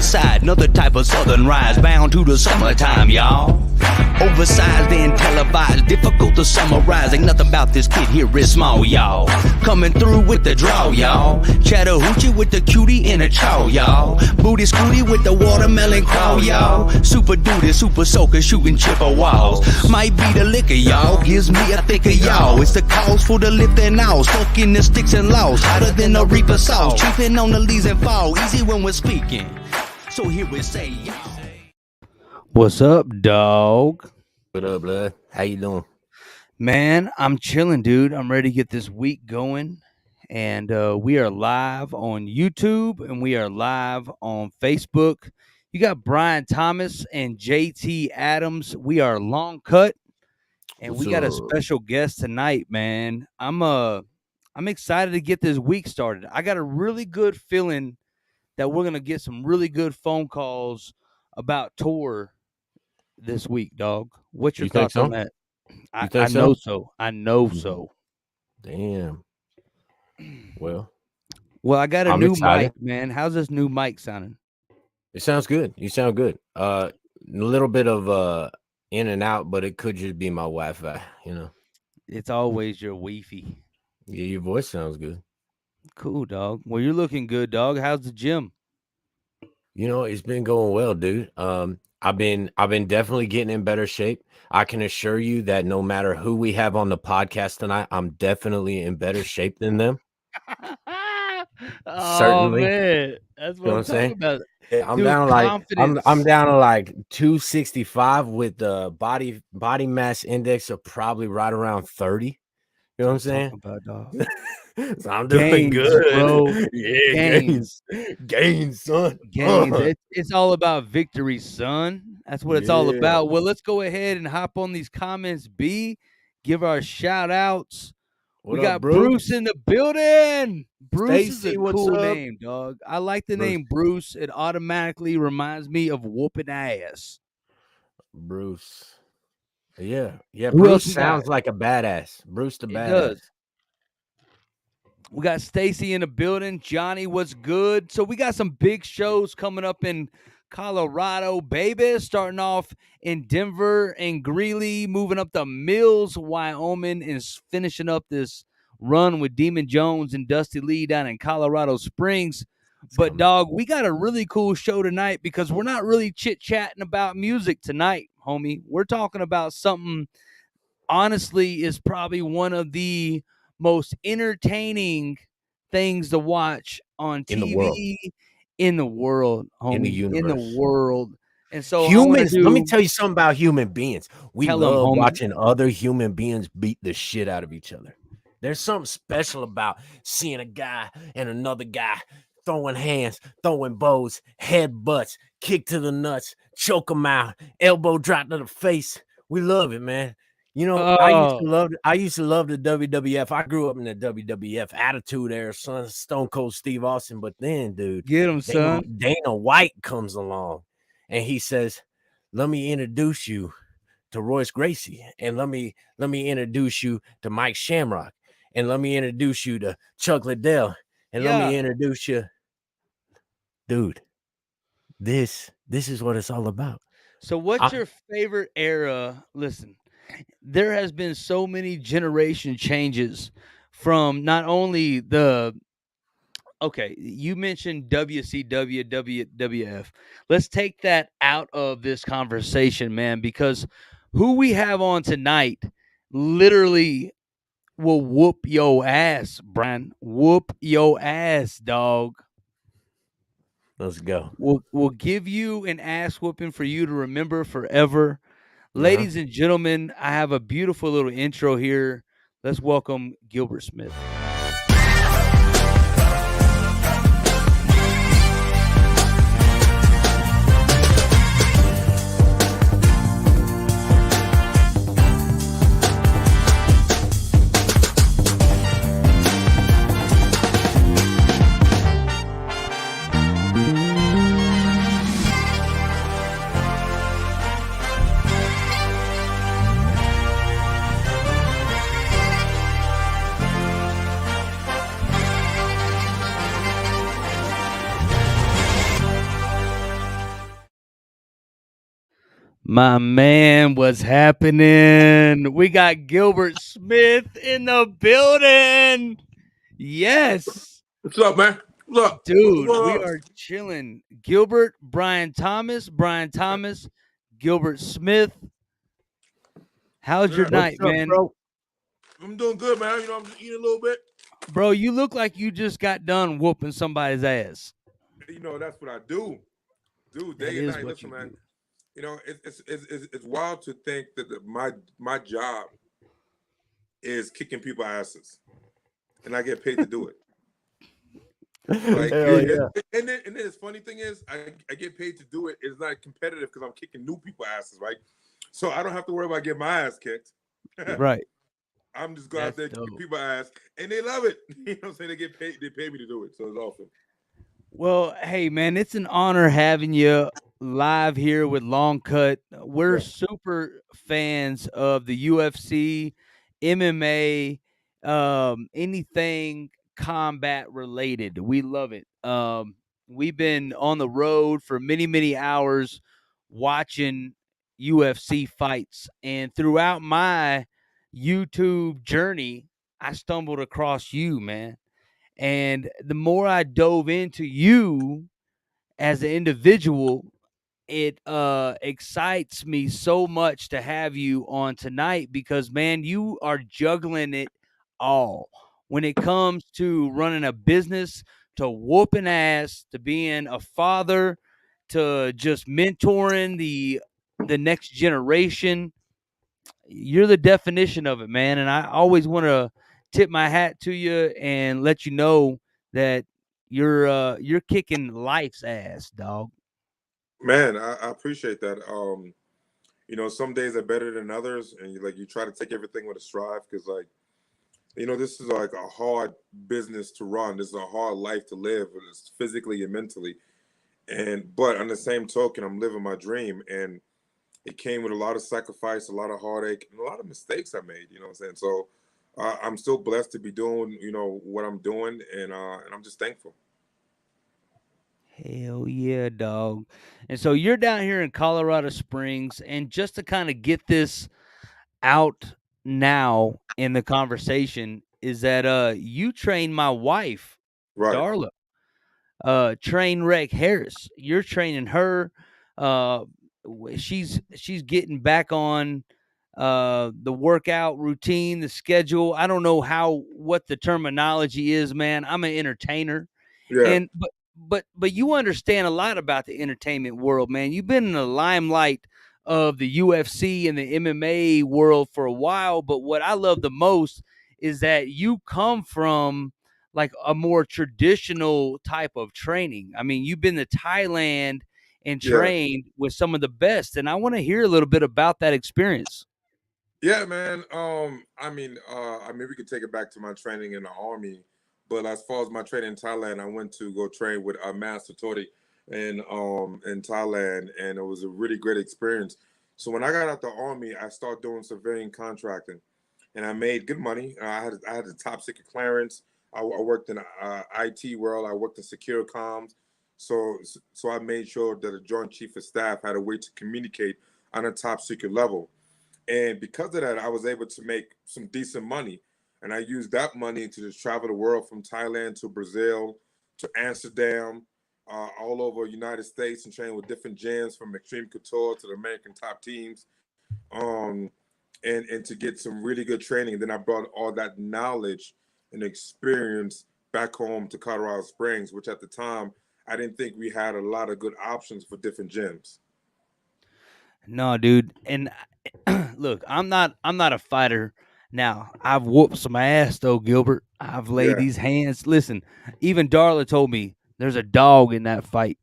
side, another type of southern rise, bound to the summertime, y'all. Oversized and televised, difficult to summarize. Ain't nothing about this kid here is small, y'all. Coming through with the draw, y'all. Chattahoochee with the cutie and a chow, y'all. Booty scooty with the watermelon crawl, y'all. Super duty, super soaker, shooting chipper walls. Might be the liquor, y'all. Gives me a thicker, y'all. It's the cause for the lifting out. Stuck in the sticks and laws. Hotter than a reaper sauce. Tripping on the leaves and fall. Easy when we're speaking. So here we say, y'all. What's up, dog? What up, blood? How you doing? Man, I'm chilling, dude. I'm ready to get this week going. And we are live on YouTube and we are live on Facebook. You got Brian Thomas and JT Adams. We are Long Cut. And we got a special guest tonight, man. I'm excited to get this week started. I got a really good feeling that we're going to get some really good phone calls about tour this week, dog. What's your thoughts on that? I know so. I know so. Damn. Well, I got a new mic, man. How's this new mic sounding? It sounds good. You sound good. A little bit of in and out, but it could just be my Wi-Fi, you know. It's always your Wi-Fi. Yeah, your voice sounds good. Cool, dog. Well, you're looking good, dog. How's the gym? You know, it's been going well, dude. I've been definitely getting in better shape. I can assure you that no matter who we have on the podcast tonight, I'm definitely in better shape than them. Certainly. Man. That's what I'm talking about. Yeah, I'm down to like 265 with the body mass index of probably right around 30. You know what I'm saying? About, dog. So I'm doing good, bro. Yeah, gains, son. Gains. It's all about victory, son. That's what it's all about. Well, let's go ahead and hop on these comments. Give our shout outs. We got Bruce in the building. Bruce is a cool name, dog. I like the name Bruce. It automatically reminds me of whooping ass. Bruce. Yeah. Bruce sounds like a badass. Bruce the badass. Does. We got Stacy in the building. Johnny, what's good? So we got some big shows coming up in Colorado, baby. Starting off in Denver and Greeley, moving up to Mills, Wyoming, and finishing up this run with Demon Jones and Dusty Lee down in Colorado Springs. But, dog, we got a really cool show tonight because we're not really chit-chatting about music tonight, homie. We're talking about something, honestly, is probably one of the most entertaining things to watch on TV in the world, homie. In the universe. In the world. And so humans, let me tell you something about human beings. We love watching other human beings beat the shit out of each other. There's something special about seeing a guy and another guy throwing hands, throwing bows, headbutts, kick to the nuts, choke them out, elbow drop to the face. We love it, man. You know, I used to love the WWF. I grew up in the WWF Attitude Era, son, Stone Cold Steve Austin. But then, dude, get him, son. Dana White comes along and he says, "Let me introduce you to Royce Gracie, and let me introduce you to Mike Shamrock, and let me introduce you to Chuck Liddell, and let me introduce you, dude. This is what it's all about." So, what's your favorite era? Listen. There has been so many generation changes from not only you mentioned WCW, WWF. Let's take that out of this conversation, man, because who we have on tonight literally will whoop your ass, Brian. Whoop your ass, dog. Let's go. We'll give you an ass whooping for you to remember forever. Ladies and gentlemen, I have a beautiful little intro here. Let's welcome Gilbert Smith. My man, what's happening? We got Gilbert Smith in the building. Yes. What's up, man? What's up? What's Dude, going we on? are chilling. Gilbert, Brian Thomas, Gilbert Smith. How's your Yeah, night, What's up, man? bro? I'm doing good, man. I'm just eating a little bit. Bro, you look like you just got done whooping somebody's ass. That's what I do That day and is night. what Listen, you man. do. It's wild to think that my job is kicking people asses, and I get paid to do it. Like, Hell yeah. and then the funny thing is, I get paid to do it. It's not competitive because I'm kicking new people asses, right? So I don't have to worry about getting my ass kicked. Right. I'm just going out That's there kicking dope. people ass, and they love it. You know what I'm saying? They pay me to do it, so it's awesome. Well, hey man, it's an honor having you live here with Long Cut. We're Yeah. super fans of the UFC, MMA, anything combat related. We love it. We've been on the road for many, many hours watching UFC fights, and throughout my YouTube journey, I stumbled across you, man. And the more I dove into you as an individual, it excites me so much to have you on tonight because man, you are juggling it all when it comes to running a business, to whooping ass, to being a father, to just mentoring the next generation. You're the definition of it, man. And I always want to tip my hat to you and let you know that you're kicking life's ass, dog. Man, I appreciate that. Some days are better than others, and you try to take everything with a strive because this is like a hard business to run. This is a hard life to live, it's physically and mentally. But on the same token, I'm living my dream, and it came with a lot of sacrifice, a lot of heartache, and a lot of mistakes I made. You know what I'm saying? So I'm still blessed to be doing what I'm doing, and I'm just thankful. Hell yeah, dog. And so you're down here in Colorado Springs, and just to kind of get this out now in the conversation is that you trained my wife, Right. Darla, Trainwreck Harris. You're training her. She's getting back on the workout routine, the schedule. I don't know what the terminology is, man. I'm an entertainer, Yeah. and but you understand a lot about the entertainment world, man. You've been in the limelight of the UFC and the MMA world for a while, but what I love the most is that you come from like a more traditional type of training. I mean, you've been to Thailand and Yeah. trained with some of the best, and I want to hear a little bit about that experience. Yeah, man. We could take it back to my training in the army, but as far as my training in Thailand, I went to go train with Master Tori in Thailand, and it was a really great experience. So when I got out the army, I started doing civilian contracting, and I made good money. I had the top secret clearance. I worked in IT world. I worked in secure comms. So I made sure that the Joint Chief of Staff had a way to communicate on a top secret level. And because of that, I was able to make some decent money. And I used that money to just travel the world from Thailand to Brazil to Amsterdam, all over United States and train with different gyms from Extreme Couture to the American top teams. Um, and to get some really good training. And then I brought all that knowledge and experience back home to Colorado Springs, which at the time I didn't think we had a lot of good options for different gyms. No, dude. And look, I'm not a fighter. Now, I've whooped some ass though, Gilbert. I've laid Yeah, these hands. Listen, even Darla told me there's a dog in that fight.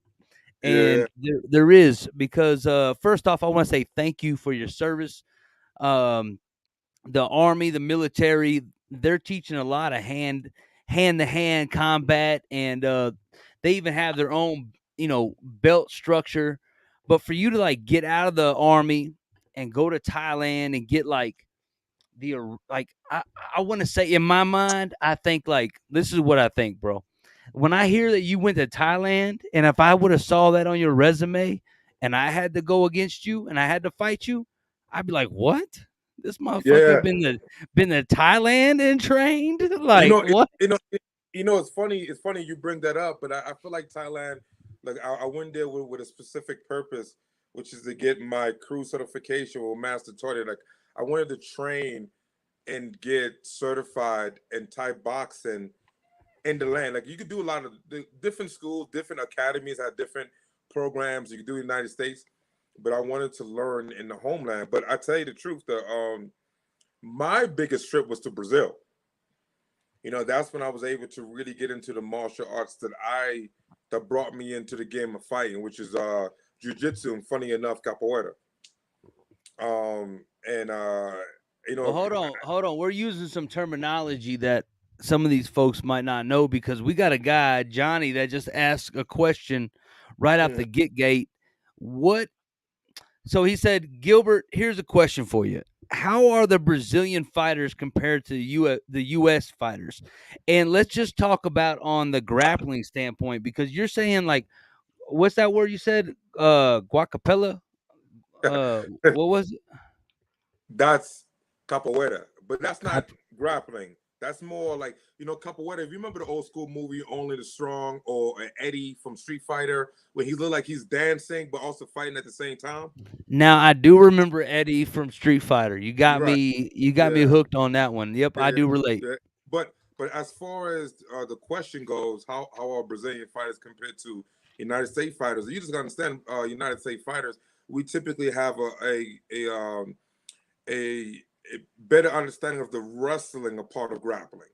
yeah, And there is because first off, I want to say thank you for your service. Um, the army, the military, they're teaching a lot of hand to hand combat, and they even have their own belt structure. But for you to like get out of the army and go to Thailand and get like like I want to say in my mind, I think like this is what I think, bro. When I hear that you went to Thailand, and if I would have saw that on your resume, and I had to go against you and I had to fight you, I'd be like, what? This Yeah. motherfucker been to Thailand and trained? You Like, know, what? it's funny. It's funny you bring that up, but I feel like Thailand. Like I went there with a specific purpose, which is to get my crew certification with Master Torty. Like I wanted to train and get certified in Thai boxing in the land. Like you could do a lot of the different schools, different academies have different programs. You could do in the United States, but I wanted to learn in the homeland. But I tell you the truth, my biggest trip was to Brazil. That's when I was able to really get into the martial arts that brought me into the game of fighting, which is jiu-jitsu and funny enough, capoeira. And Well, hold on. We're using some terminology that some of these folks might not know because we got a guy, Johnny, that just asked a question right out the gate. What? So he said, Gilbert, here's a question for you. How are the Brazilian fighters compared to the U.S. fighters? And let's just talk about on the grappling standpoint because you're saying like, what's that word you said? Guacapella? What was it? that's capoeira, but that's not grappling. That's more like capoeira. If you remember the old school movie Only the Strong or Eddie from Street Fighter, where he looked like he's dancing but also fighting at the same time. Now I do remember Eddie from Street Fighter. You got Right. me. You got me hooked on that one. Yep, I do relate. Yeah. But as far as the question goes, how are Brazilian fighters compared to United States fighters? You just gotta understand, United States fighters, we typically have a better understanding of the wrestling a part of grappling.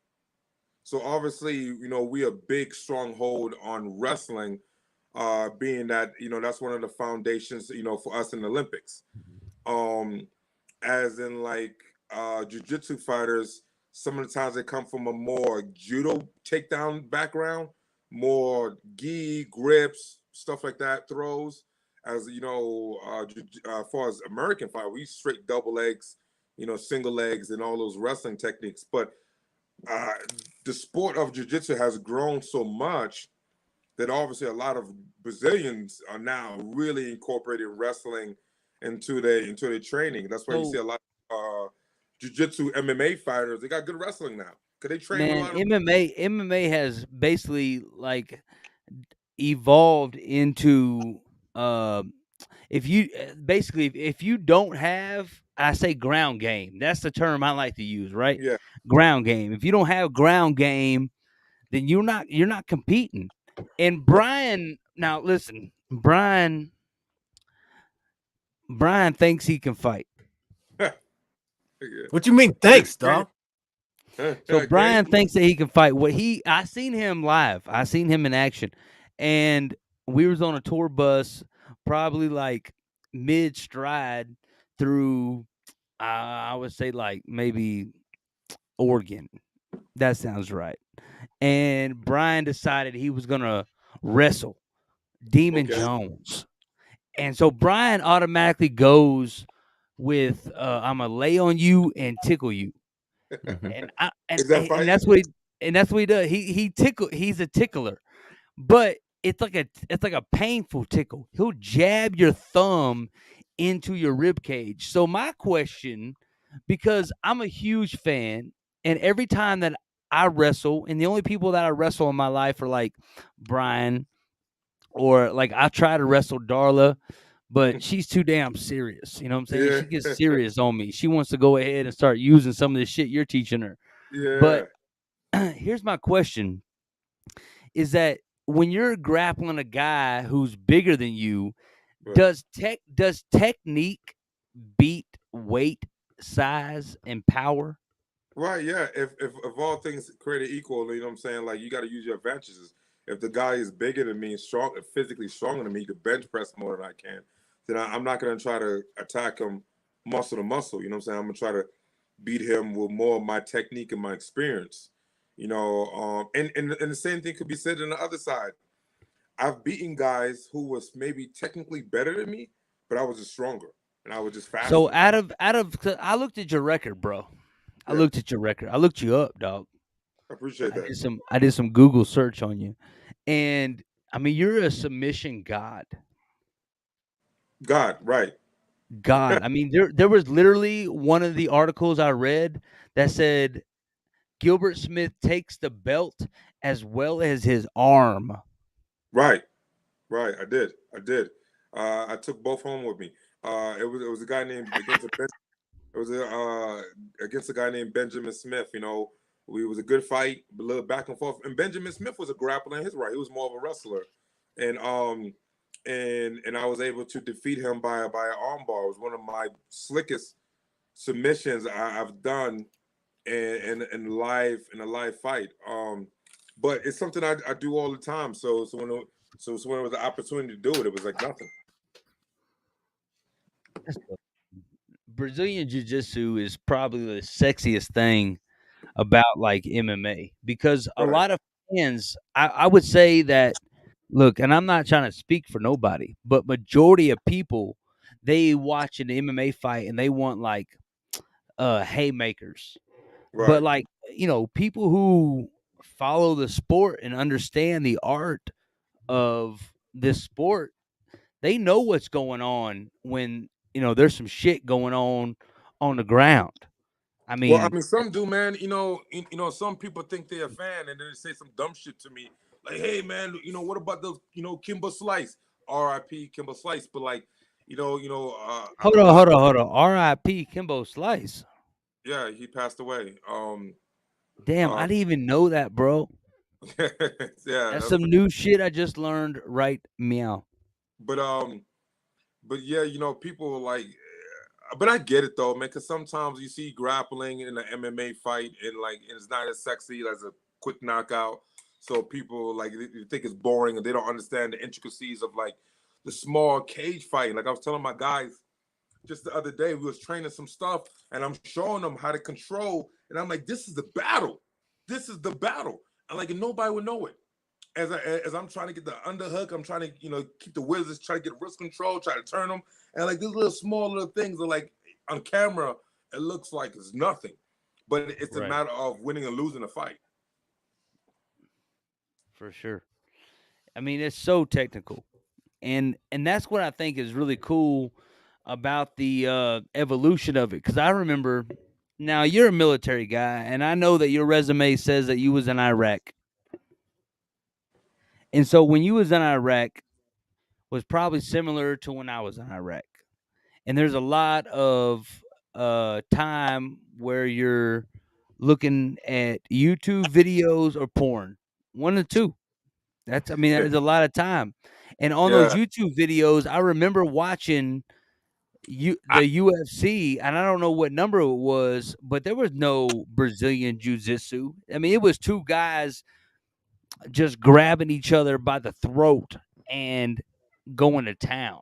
So obviously, we a big stronghold on wrestling, being that that's one of the foundations, for us in the Olympics. As in like jiu-jitsu fighters, some of the times they come from a more judo takedown background, more gi grips, stuff like that, throws. As as far as American fight, we straight double legs, single legs, and all those wrestling techniques. But the sport of jiu-jitsu has grown so much that obviously a lot of Brazilians are now really incorporating wrestling into their training. That's why you see a lot of jiu-jitsu MMA fighters. They got good wrestling now because they train a lot of MMA has basically like evolved into if you don't have, I say ground game. That's the term I like to use, right? Yeah. Ground game. If you don't have ground game, then you're not competing. And Brian, now listen, Brian thinks he can fight. What you mean? Thanks, dog. So Brian thinks that he can fight. I seen him live. I seen him in action, and we was on a tour bus, probably like mid stride through. I would say like maybe Oregon. That sounds right. And Brian decided he was gonna wrestle Demon Jones, and so Brian automatically goes with I'm gonna lay on you and tickle you. And that's what he does. He's a tickler, but it's like a painful tickle. He'll jab your thumb into your rib cage. So my question, because I'm a huge fan, and every time that I wrestle, and the only people that I wrestle in my life are like Brian, or like I try to wrestle Darla, but she's too damn serious. You know what I'm saying? Yeah. She gets serious on me. She wants to go ahead and start using some of this shit you're teaching her. Yeah. But here's my question: is that when you're grappling a guy who's bigger than you, does technique beat weight, size, and power? Right, yeah. If all things created equal, you know what I'm saying? Like you got to use your advantages. If the guy is bigger than me, physically stronger than me, he could bench press more than I can, then I'm not gonna try to attack him muscle to muscle. You know what I'm saying? I'm gonna try to beat him with more of my technique and my experience. And the same thing could be said on the other side. I've beaten guys who was maybe technically better than me, but I was just stronger and I was just faster. So out of, I looked at your record, bro. I looked at your record. I looked you up, dog. I appreciate that. I did some Google search on you, and I mean you're a submission god. God, right. God, I mean, there was literally one of the articles I read that said Gilbert Smith takes the belt as well as his arm. Right. Right. I did. I took both home with me. It was a guy named it was against a guy named Benjamin Smith. It was a good fight, a little back and forth. And Benjamin Smith was a grappler in his right. He was more of a wrestler, and I was able to defeat him by an armbar. It was one of my slickest submissions I've done in a live fight. But it's something I do all the time. So when it was an opportunity to do it, it was like nothing. Brazilian Jiu-Jitsu is probably the sexiest thing about like MMA because a Right. lot of fans, I would say that, look, and I'm not trying to speak for nobody, but majority of people, they watch an MMA fight and they want like haymakers. But Right. like, people who follow the sport and understand the art of this sport, they know what's going on when, there's some shit going on the ground. I Well, I mean, mean, some do, man. Some people think they're a fan and then they say some dumb shit to me, like, "Hey, man, what about those, Kimber Slice, R.I.P. Kimber Slice?" But like, hold on, hold on, hold on. R.I.P. Kimbo Slice. yeah, he passed away. Damn, I Um, didn't even know that, bro. yeah, That's that's some new shit I just learned right meow. but but yeah, people were like, but I get it though, man, because sometimes you see grappling in an MMA fight and like it's not as sexy as a quick knockout. So people like they think it's boring and they don't understand the intricacies of like the small cage fighting. Like I was telling my guys just the other day, we was training some stuff and I'm showing them how to control, and I'm like, this is the battle. This is the battle. And like, and nobody would know it. As I'm trying to get the underhook, I'm trying to keep the wizards, try to get wrist control, try to turn them, and like these little small little things are like on camera, it looks like it's nothing, but it's a Right. matter of winning and losing a fight. For sure. I mean, it's so technical. And that's what I think is really cool about the evolution of it. Because I remember, now you're a military guy, and I know that your resume says that you was in Iraq. And so when you was in Iraq was probably similar to when I was in Iraq. And there's a lot of time where you're looking at YouTube videos or porn. One or two. That's, I mean, there's a lot of time. And on those Yeah, YouTube videos, I remember watching I, the UFC, and I don't know what number it was, but there was no Brazilian jiu-jitsu. I mean, it was two guys just grabbing each other by the throat and going to town.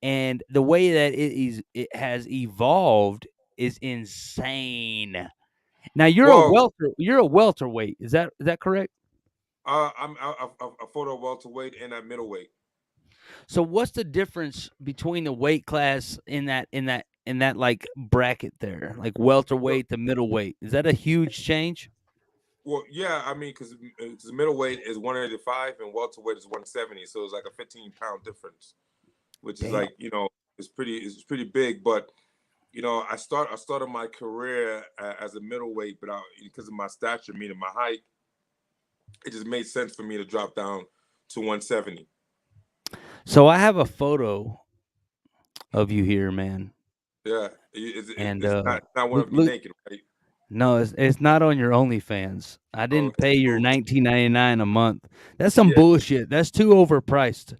And the way that it has evolved is insane. Now well, you're a welterweight. Is that correct? I fought a welterweight and at middleweight. So what's the difference between the weight class in that like bracket there? Like Well, welterweight to middleweight. Is that a huge change? yeah, I mean, because middleweight is 185 and welterweight is 170, so it's like a 15-pound difference, which is Damn. like it's pretty big. But I started my career as a middleweight, but because of my stature, meaning my height, it just made sense for me to drop down to 170. So I have a photo of you here, man. Yeah, it's, And it's not one look of me look naked, right? no, it's not on your OnlyFans. I Oh, didn't pay your cool. 19.99 a month. That's some Yeah. bullshit. That's too overpriced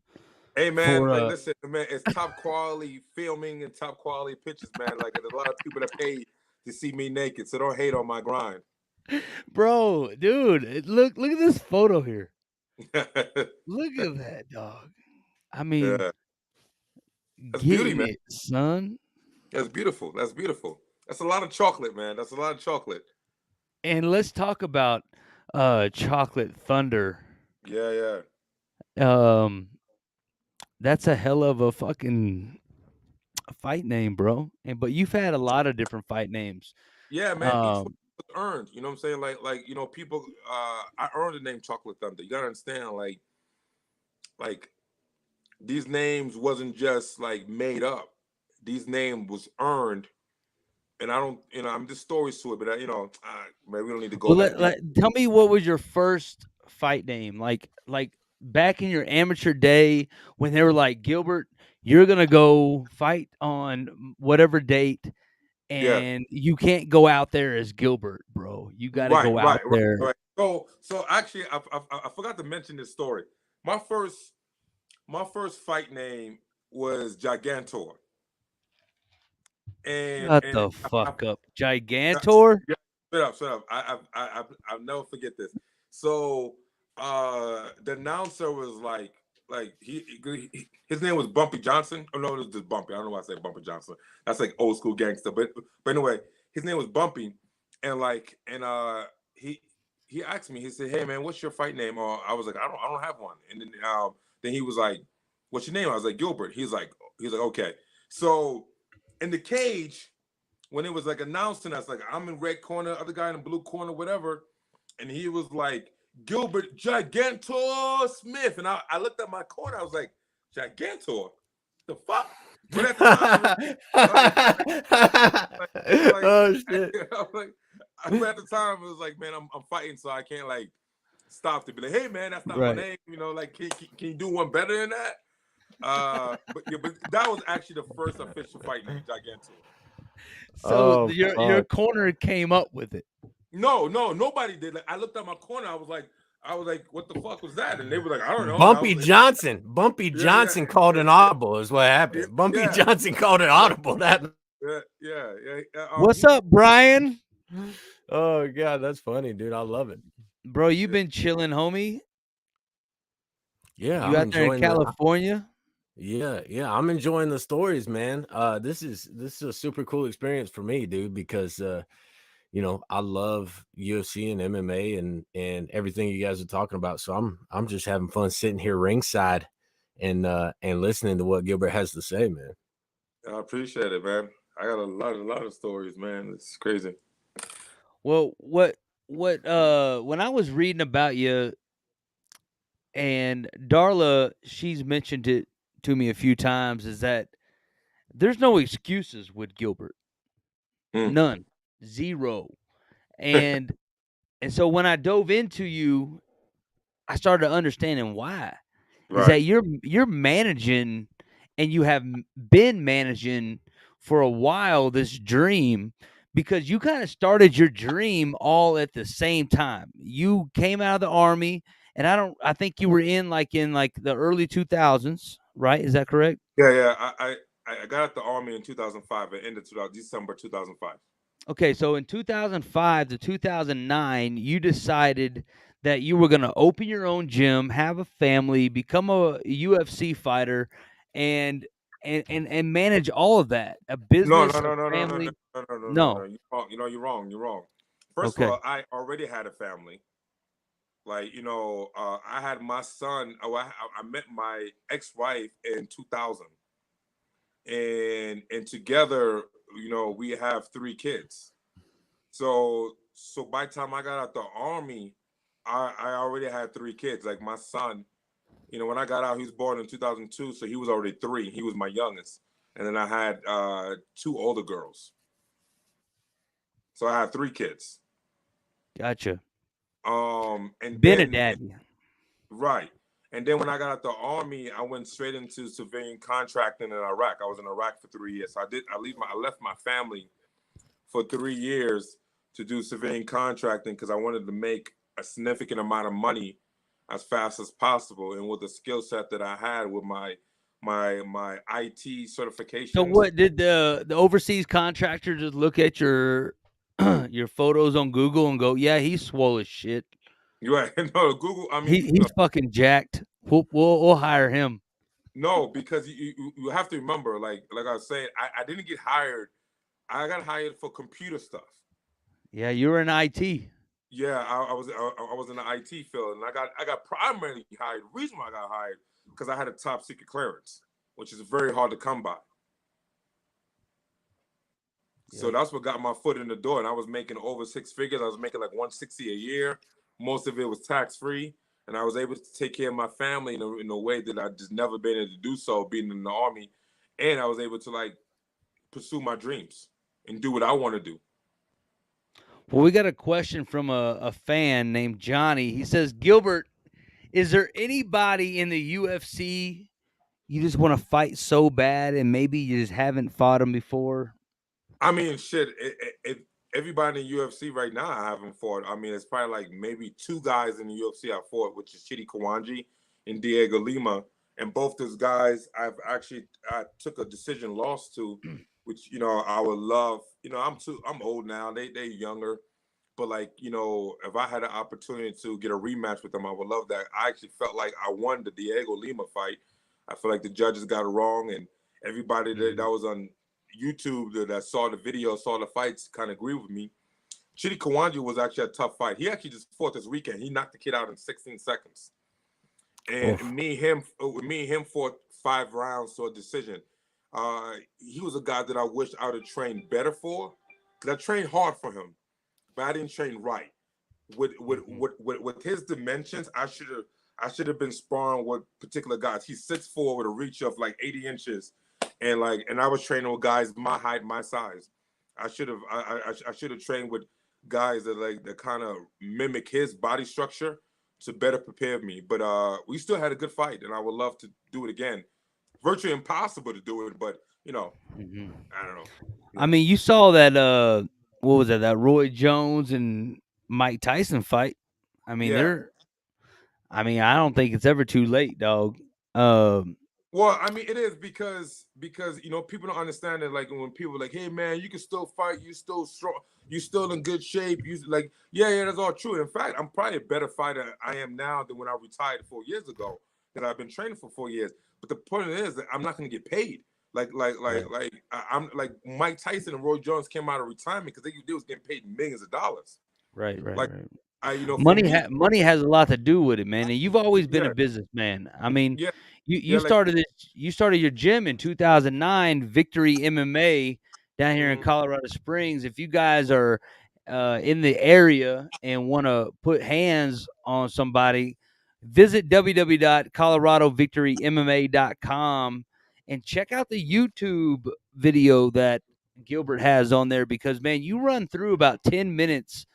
Hey man, for like listen, man, it's top quality filming and top quality pictures, man. Like there's a lot of people that pay to see me naked, so don't hate on my grind. bro, dude. Look at this photo here. Yeah, Look at that, dog. I mean, that's beauty, getting man. it, son. That's beautiful. That's beautiful. That's a lot of chocolate, man. That's a lot of chocolate. And let's talk about Chocolate Thunder. Yeah, yeah, Um that's a hell of a fucking fight name, bro. And but you've had a lot of different fight names. yeah, man. Each one Um was earned. You know what I'm saying? Like people. I earned the name Chocolate Thunder. You gotta understand, like these names wasn't just like made up. These names was earned, and I don't, I'm just stories to it, but maybe we don't need to go Well, that deep. tell me what was your first fight name? Like back in your amateur day when they were like, Gilbert, you're gonna go fight on whatever date, Yeah, and you can't go out there as Gilbert, bro. You got to right, go out right, right, there. right. So actually, I forgot to mention this story. My first my first fight name was Gigantor, and Shut and the fuck up, yeah, Gigantor. shut up. I'll never forget this. So the announcer was like his name was Bumpy Johnson. Oh no, it was just Bumpy. I don't know why I say Bumpy Johnson. That's like old school gangster. But anyway, his name was Bumpy, and he asked me. He said, "Hey man, what's your fight name?" Or I was like, I don't have one." And then he was like, "What's your name?" I was like, "Gilbert." He's like, "Okay." So in the cage, when it was like announcing us, like I'm in red corner, other guy in the blue corner, whatever, and he was like Gilbert Gigantor Smith, and I looked at my corner, I was like, Gigantor, the fuck? But at the time, like Oh shit. but at the time, it was like, man, I'm fighting, so I can't like stop to be like, hey man, that's not my Right. name, like can you do one better than that? But that was actually the first official fight name, Gigantor. So Oh your fuck. corner came up with it. No, nobody did. Like I looked at my corner, I was like, what the fuck was that? And they were like, I don't know. And I was Bumpy like, Johnson. Bumpy yeah, yeah, Johnson called an audible is what yeah, happened. Bumpy yeah, Johnson called an yeah, audible. That yeah. What's up, Brian? oh god, that's funny, dude. I love it. Bro, you been chilling, homie? Yeah, You I'm out there in enjoying California? yeah, I'm enjoying the stories, man. This is a super cool experience for me, dude, because I love UFC and MMA and everything you guys are talking about. So I'm just having fun sitting here ringside and listening to what Gilbert has to say, man. I appreciate it, man. I got a lot of stories, man. It's crazy. Well, what when I was reading about you and Darla, she's mentioned it to me a few times, is that there's no excuses with Gilbert. Mm. None. Zero. And so when I dove into you, I started understanding why. Is Right. that you're managing and you have been managing for a while this dream because you kind of started your dream all at the same time. You came out of the army and I think you were in like the early 2000s, right? Is that correct? Yeah. I got out the army in 2005. It ended December 2005. Okay, so in 2005 to 2009, you decided that you were going to open your own gym, have a family, become a UFC fighter, and and manage all of that, a No, business, no, a no, no, no, no, no, family. no, no, no, no, no. No. You're wrong. You're wrong. You're wrong. First of Okay. all, I already had a family. Like, I had my son. I met my ex-wife in 2000, and together, we have 3 kids. So by the time I got out the army, I already had 3 kids. Like my son, when I got out, he was born in 2002, so he was already 3. He was my youngest, and then I had 2 older girls. So I had 3 kids. Gotcha. And Been a then daddy. right. And then when I got out the army, I went straight into civilian contracting in Iraq. I was in Iraq for 3 years. So I left my family for 3 years to do civilian contracting because I wanted to make a significant amount of money as fast as possible. And with the skill set that I had with my IT So certifications. what did the overseas contractor just look at your your photos on Google and go, "Yeah, he's swole as shit. Right. No, Google, I mean, He's fucking jacked. We'll hire him." no, because you have to remember, like I was saying, I didn't get hired. I got hired for computer stuff. Yeah, you were in IT. Yeah, I was in the IT field, and I got primarily hired. The reason why I got hired because I had a top secret clearance, which is very hard to come by. So Yep. that's what got my foot in the door, and I was making over 6 figures. I was making like 160 a year. Most of it was tax free, and I was able to take care of my family in a way that I just never been able to do so, being in the army, and I was able to like pursue my dreams and do what I want to do. Well, we got a question from a fan named Johnny. He says, Gilbert, is there anybody in the UFC you just want to fight so bad and maybe you just haven't fought them before? I mean, shit. Everybody in the UFC right now, I haven't fought. I mean, it's probably like maybe two guys in the UFC I fought, which is Chidi Kawanji and Diego Lima, and both those guys I took a decision loss to, which I would love. I'm old now. They younger, but like if I had an opportunity to get a rematch with them, I would love that. I actually felt like I won the Diego Lima fight. I feel like the judges got it wrong, and everybody that was on YouTube that saw the video, saw the fights, kind of agree with me. Chidi Kawanji was actually a tough fight. He actually just fought this weekend. He knocked the kid out in 16 seconds. And me and him fought 5 rounds to a decision. He was a guy that I wish I would have trained better for. Because I trained hard for him, but I didn't train right. With his dimensions, I should have been sparring with particular guys. He's 6'4" with a reach of like 80 inches. And I was training with guys my height, my size. I should have trained with guys that kind of mimic his body structure to better prepare me. But we still had a good fight, and I would love to do it again. Virtually impossible to do it, but I don't know. I mean, you saw that what was that? That Roy Jones and Mike Tyson fight. I mean, I don't think it's ever too late, dog. Well, I mean, it is because people don't understand that. Like when people are like, "Hey, man, you can still fight. You still strong. You still in good shape." You like, yeah, that's all true. In fact, I'm probably a better fighter I am now than when I retired 4 years ago. That I've been training for 4 years. But the point is that I'm not going to get paid. I'm like Mike Tyson and Roy Jones came out of retirement because they was getting paid millions of dollars. Right. Like, Money has a lot to do with it, man. And you've always been a businessman. I mean, yeah, you started you started your gym in 2009, Victory MMA down here in Colorado Springs. If you guys are in the area and want to put hands on somebody, visit www.coloradovictorymma.com and check out the YouTube video that Gilbert has on there because, man, you run through about 10 minutes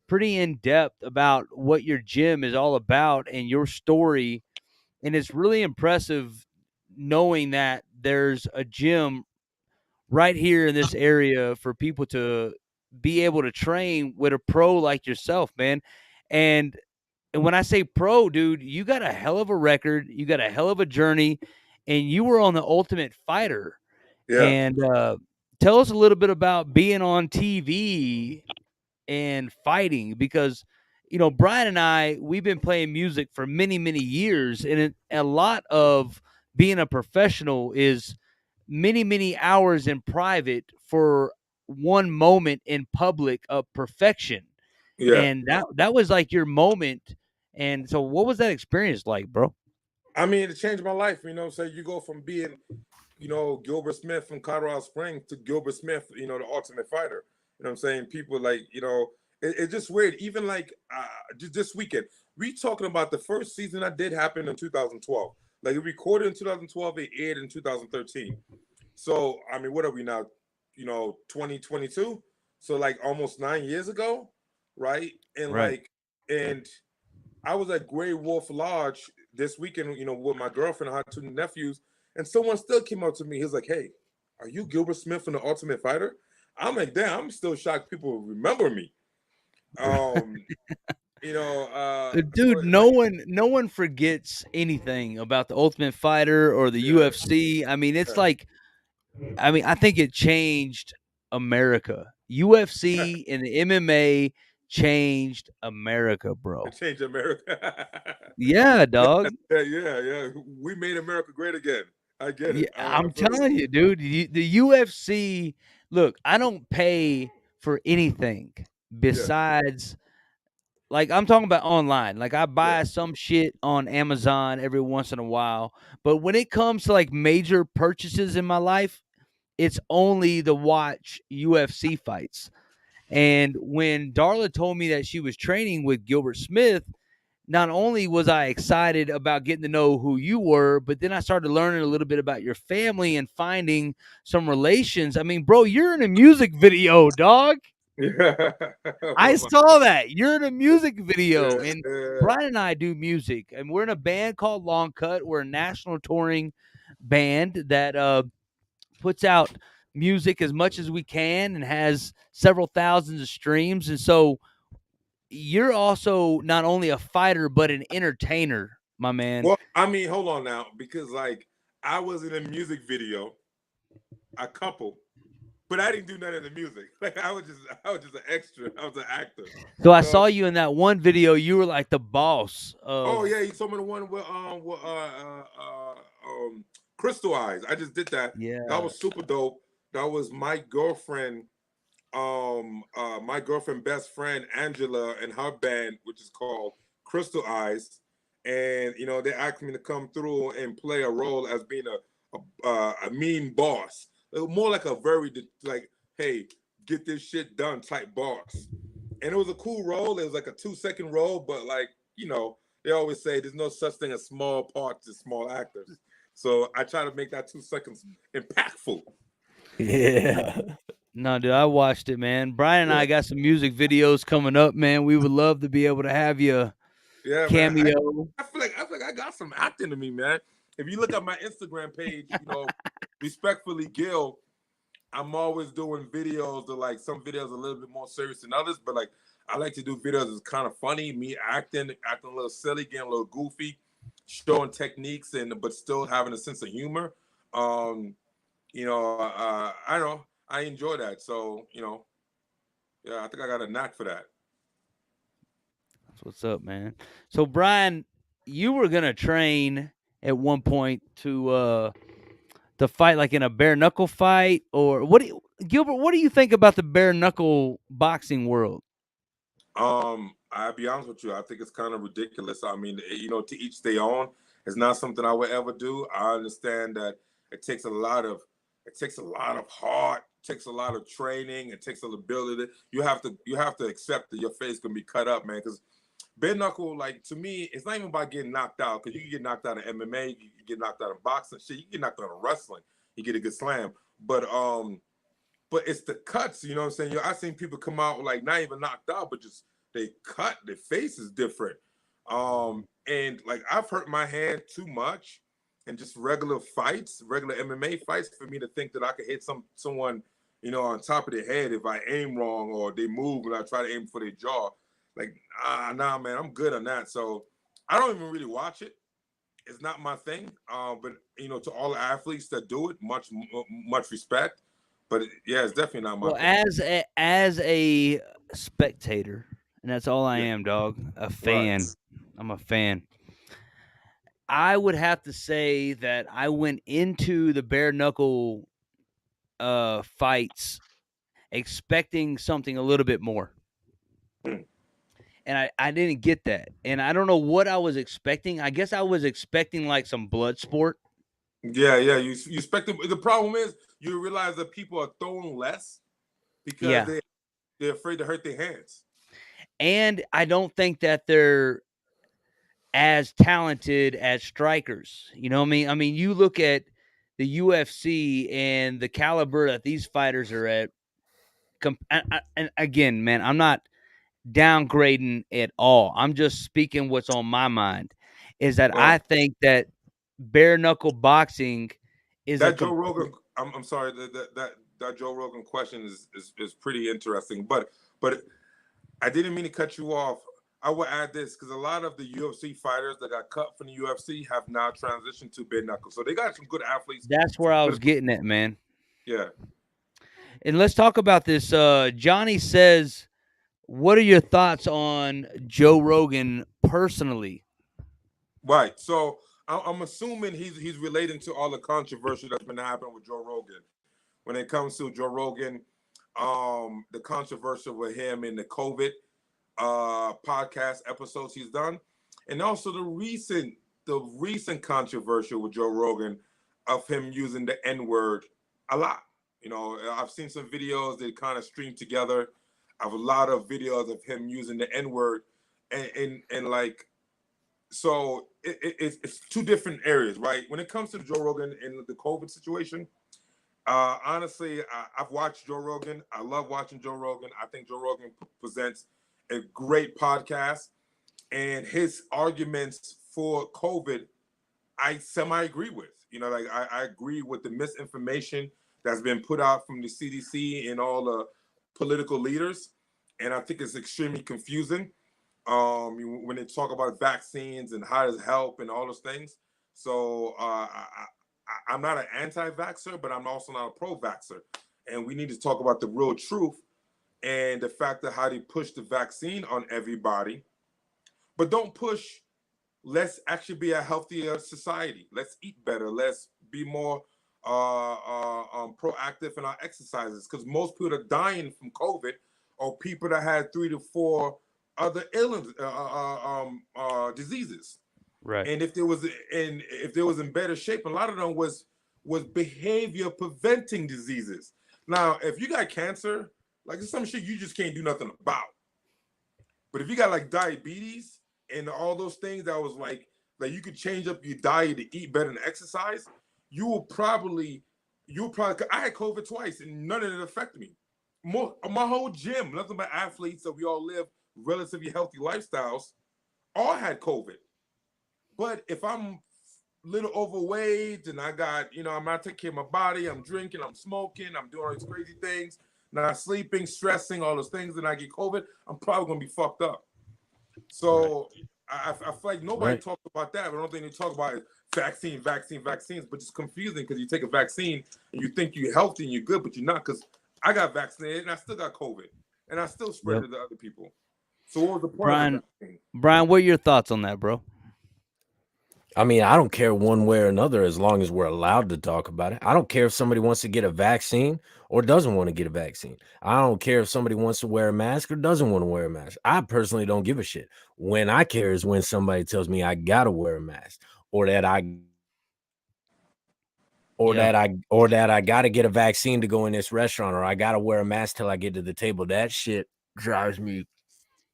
pretty in depth about what your gym is all about and your story. And it's really impressive knowing that there's a gym right here in this area for people to be able to train with a pro like yourself, man. And when I say pro, dude, you got a hell of a record, you got a hell of a journey, and you were on The Ultimate Fighter. yeah, And tell us a little bit about being on TV and fighting because Brian and we've been playing music for many years, and a lot of being a professional is many hours in private for one moment in public of perfection. yeah. And that was like your moment. And so what was that experience like, bro? I mean, it changed my life. So you go from being Gilbert Smith from Colorado Springs to Gilbert Smith, the Ultimate Fighter. You know what I'm saying? People like, it's just weird. Even like just this weekend, we talking about the first season that did happen in 2012. Like it recorded in 2012, it aired in 2013. So, I mean, what are we now? 2022. So like almost 9 years ago, right? And Right. and I was at Grey Wolf Lodge this weekend, with my girlfriend and her 2 nephews, and someone still came up to me. He was like, "Hey, are you Gilbert Smith from The Ultimate Fighter?" I'm like, "Damn, I'm still shocked people remember me." Dude, no one forgets anything about The Ultimate Fighter or the UFC. I mean, it's like, I think it changed America. UFC and the MMA changed America, bro. It changed America. Yeah, dog. Yeah. We made America great again. I get Yeah, it. I I'm feel telling you, dude. The UFC. Look, I don't pay for anything yeah, besides, like, I'm talking about online. Like, I yeah, buy some shit on Amazon every once in a while, but when it comes to like major purchases in my life, it's only to watch UFC fights. And when Darla told me that she was training with Gilbert Smith, not only was I excited about getting to know who you were, but then I started learning a little bit about your family and finding some relations. I mean, bro, you're in a music video, dog. Yeah. I saw that. You're in a music video. And Yeah. Brian and I do music, and we're in a band called Long Cut. We're a national touring band that puts out music as much as we can and has several thousands of streams. And so you're also not only a fighter but an entertainer, my man. Well, I mean, hold on now, because like I was in a music video, a couple, but I didn't do none of the music. Like I was just an extra. I was an actor. So I So, saw you in that one video. You were like the boss oh of. yeah, you told me the one with Crystal Eyes. I just did that. That Yeah. was super dope. That was my girlfriend, my girlfriend best friend Angela and her band, which is called Crystal Eyes. And you know, they asked me to come through and play a role as being a mean boss. It was more like a very like, hey, get this shit done type boss. And it was a cool role. It was like a 2-second role, but like, you know, they always say there's no such thing as small parts to small actors. So I try to make that 2 seconds impactful. Yeah. No, dude, I watched it, man. Brian and Yeah, I got some music videos coming up, man. We would love to be able to have you yeah, man. cameo. I feel like I got some acting to me, man. If you look at my Instagram page, you know, respectfully, Gil, I'm always doing videos that like some videos a little bit more serious than others, but like I like to do videos that's kind of funny, me acting a little silly, getting a little goofy, showing techniques and but still having a sense of humor. Um, I don't know. I enjoy that. So, you know, yeah, I think I got a knack for that. That's what's up, man. So Brian, you were gonna train at one point to fight like in a bare knuckle fight, or what do you, Gilbert, what do you think about the bare knuckle boxing world? I'll be honest with you, I think it's kind of ridiculous. I mean, you know, to each their own. It's not something I would ever do. I understand that it takes a lot of heart, takes a lot of training, it takes a ability. You have to accept that your face can be cut up, man. Because bare knuckle, like to me, it's not even about getting knocked out. Because you can get knocked out in MMA, you can get knocked out in boxing, shit. You can get knocked out in wrestling. You get a good slam, but it's the cuts. You know what I'm saying? I've seen people come out like not even knocked out, but just they cut. Their face is different. And like I've hurt my hand too much, and just regular fights, regular MMA fights, for me to think that I could hit someone, you know, on top of their head if I aim wrong or they move and I try to aim for their jaw. Like, nah, man, I'm good on that. So I don't even really watch it. It's not my thing. But you know, to all the athletes that do it, much respect. But yeah, it's definitely not my Well, thing. as a spectator, and that's all I Yeah, am, dog. A right. fan. I'm a fan. I would have to say that I went into the bare knuckle fights expecting something a little bit more. Hmm. And I didn't get that. And I don't know what I was expecting. I guess I was expecting like some blood sport. Yeah, yeah. You expect the problem is you realize that people are throwing less because Yeah. they're afraid to hurt their hands. And I don't think that they're as talented as strikers. You know what I mean? I mean, you look at the UFC and the caliber that these fighters are at. And again, man, I'm not downgrading at all. I'm just speaking what's on my mind. Is that Well, I think that bare knuckle boxing is a that Joe Rogan, I'm sorry, that Joe Rogan question is pretty interesting. But I didn't mean to cut you off. I will add this because a lot of the UFC fighters that got cut from the UFC have now transitioned to bare knuckle. So they got some good athletes. That's where I was getting at, man. Yeah. And let's talk about this. Johnny says, what are your thoughts on Joe Rogan personally? Right. So I'm assuming he's relating to all the controversy that's been happening with Joe Rogan. When it comes to Joe Rogan, the controversy with him in the COVID podcast episodes he's done, and also the recent controversy with Joe Rogan of him using the N-word a lot. You know, I've seen some videos that kind of stream together. I have a lot of videos of him using the N-word and like So it's two different areas, right? When it comes to Joe Rogan and the COVID situation, honestly, I've watched Joe Rogan. I love watching Joe Rogan. I think Joe Rogan presents a great podcast, and his arguments for COVID, I semi agree with. You know, like I agree with the misinformation that's been put out from the CDC and all the political leaders, and I think it's extremely confusing when they talk about vaccines and how does it help and all those things. So I'm not an anti-vaxxer, but I'm also not a pro-vaxxer. And we need to talk about the real truth and the fact that how they push the vaccine on everybody, but don't push. Let's actually be a healthier society. Let's eat better. Let's be more proactive in our exercises, because most people that are dying from COVID are people that had 3 to 4 other illness, diseases. Right. And if there was in better shape, a lot of them was behavior preventing diseases. Now, if you got cancer, like some shit you just can't do nothing about. But if you got like diabetes and all those things that was like you could change up your diet to eat better and exercise, you'll probably I had COVID twice and none of it affected me. My whole gym, nothing but athletes that we all live relatively healthy lifestyles, all had COVID. But if I'm a little overweight and I got, I'm not taking care of my body, I'm drinking, I'm smoking, I'm doing all these crazy things, not sleeping, stressing, all those things, and I get COVID, I'm probably gonna be fucked up. So I feel like nobody talks about that. But the only thing they talk about is vaccines, but it's confusing because you take a vaccine and you think you're healthy and you're good, but you're not, because I got vaccinated and I still got COVID and I still spread it to other people. So what was the point of the vaccine? Brian, what are your thoughts on that, bro? I mean, I don't care one way or another as long as we're allowed to talk about it. I don't care if somebody wants to get a vaccine or doesn't want to get a vaccine. I don't care if somebody wants to wear a mask or doesn't want to wear a mask. I personally don't give a shit. When I care is when somebody tells me I gotta wear a mask or that I gotta get a vaccine to go in this restaurant, or I gotta wear a mask till I get to the table. That shit drives me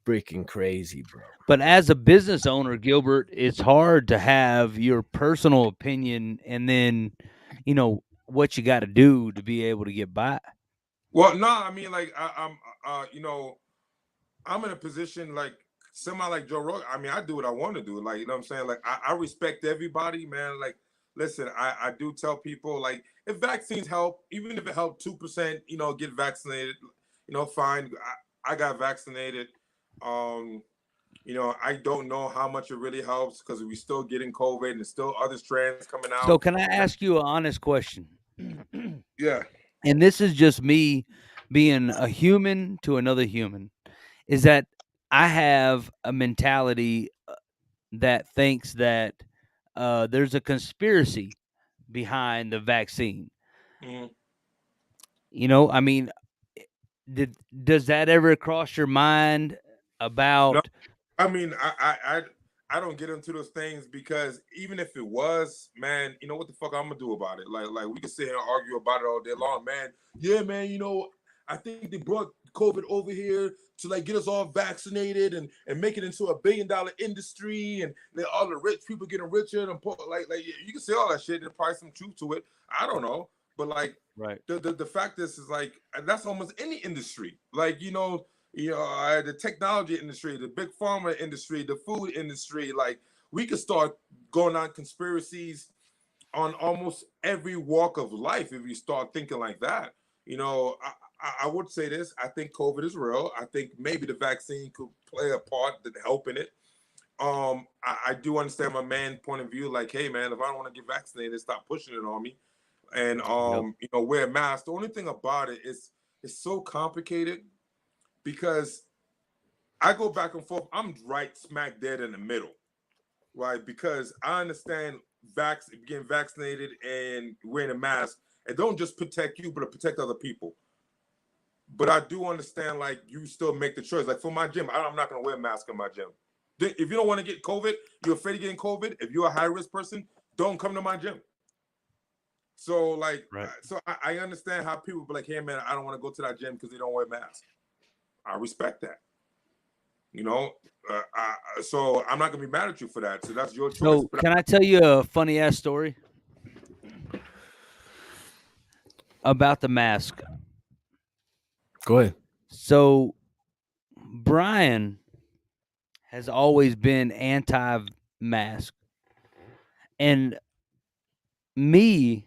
freaking crazy, bro. But as a business owner, Gilbert, it's hard to have your personal opinion and then, what you got to do to be able to get by. Well, no, I mean, like I'm in a position like semi like Joe Rogan. I mean, I do what I want to do. Like, you know what I'm saying? Like, I respect everybody, man. Like, listen, I do tell people, like, if vaccines help, even if it helped 2%, get vaccinated, fine. I got vaccinated. I don't know how much it really helps because we're still getting COVID and there's still other strands coming out. So can I ask you an honest question? Yeah. And this is just me being a human to another human, is that I have a mentality that thinks that there's a conspiracy behind the vaccine. Mm-hmm. I mean, does that ever cross your mind about? No, I mean, I don't get into those things because even if it was, man, you know what the fuck I'm gonna do about it? Like we can sit here and argue about it all day long, man. Yeah, man, I think they brought COVID over here to like get us all vaccinated and make it into $1 billion industry and all the rich people getting richer and poor, like you can say all that shit. There's probably some truth to it. I don't know, but like the fact is like that's almost any industry. Like the technology industry, the big pharma industry, the food industry. Like we could start going on conspiracies on almost every walk of life if you start thinking like that. I would say this. I think COVID is real. I think maybe the vaccine could play a part in helping it. I do understand my man's point of view. Like, hey, man, if I don't want to get vaccinated, stop pushing it on me. And wear a mask. The only thing about it is it's so complicated because I go back and forth. I'm right smack dead in the middle, right? Because I understand getting vaccinated and wearing a mask. It don't just protect you, but it protect other people. But I do understand, like, you still make the choice. Like, for my gym, I'm not going to wear a mask in my gym. If you don't want to get COVID, you're afraid of getting COVID, if you're a high-risk person, don't come to my gym. So, like, so I understand how people be like, hey, man, I don't want to go to that gym because they don't wear masks. I respect that. You know, so I'm not gonna be mad at you for that. So that's your choice. So can I tell you a funny ass story about the mask? Go ahead. So Brian has always been anti-mask, and me,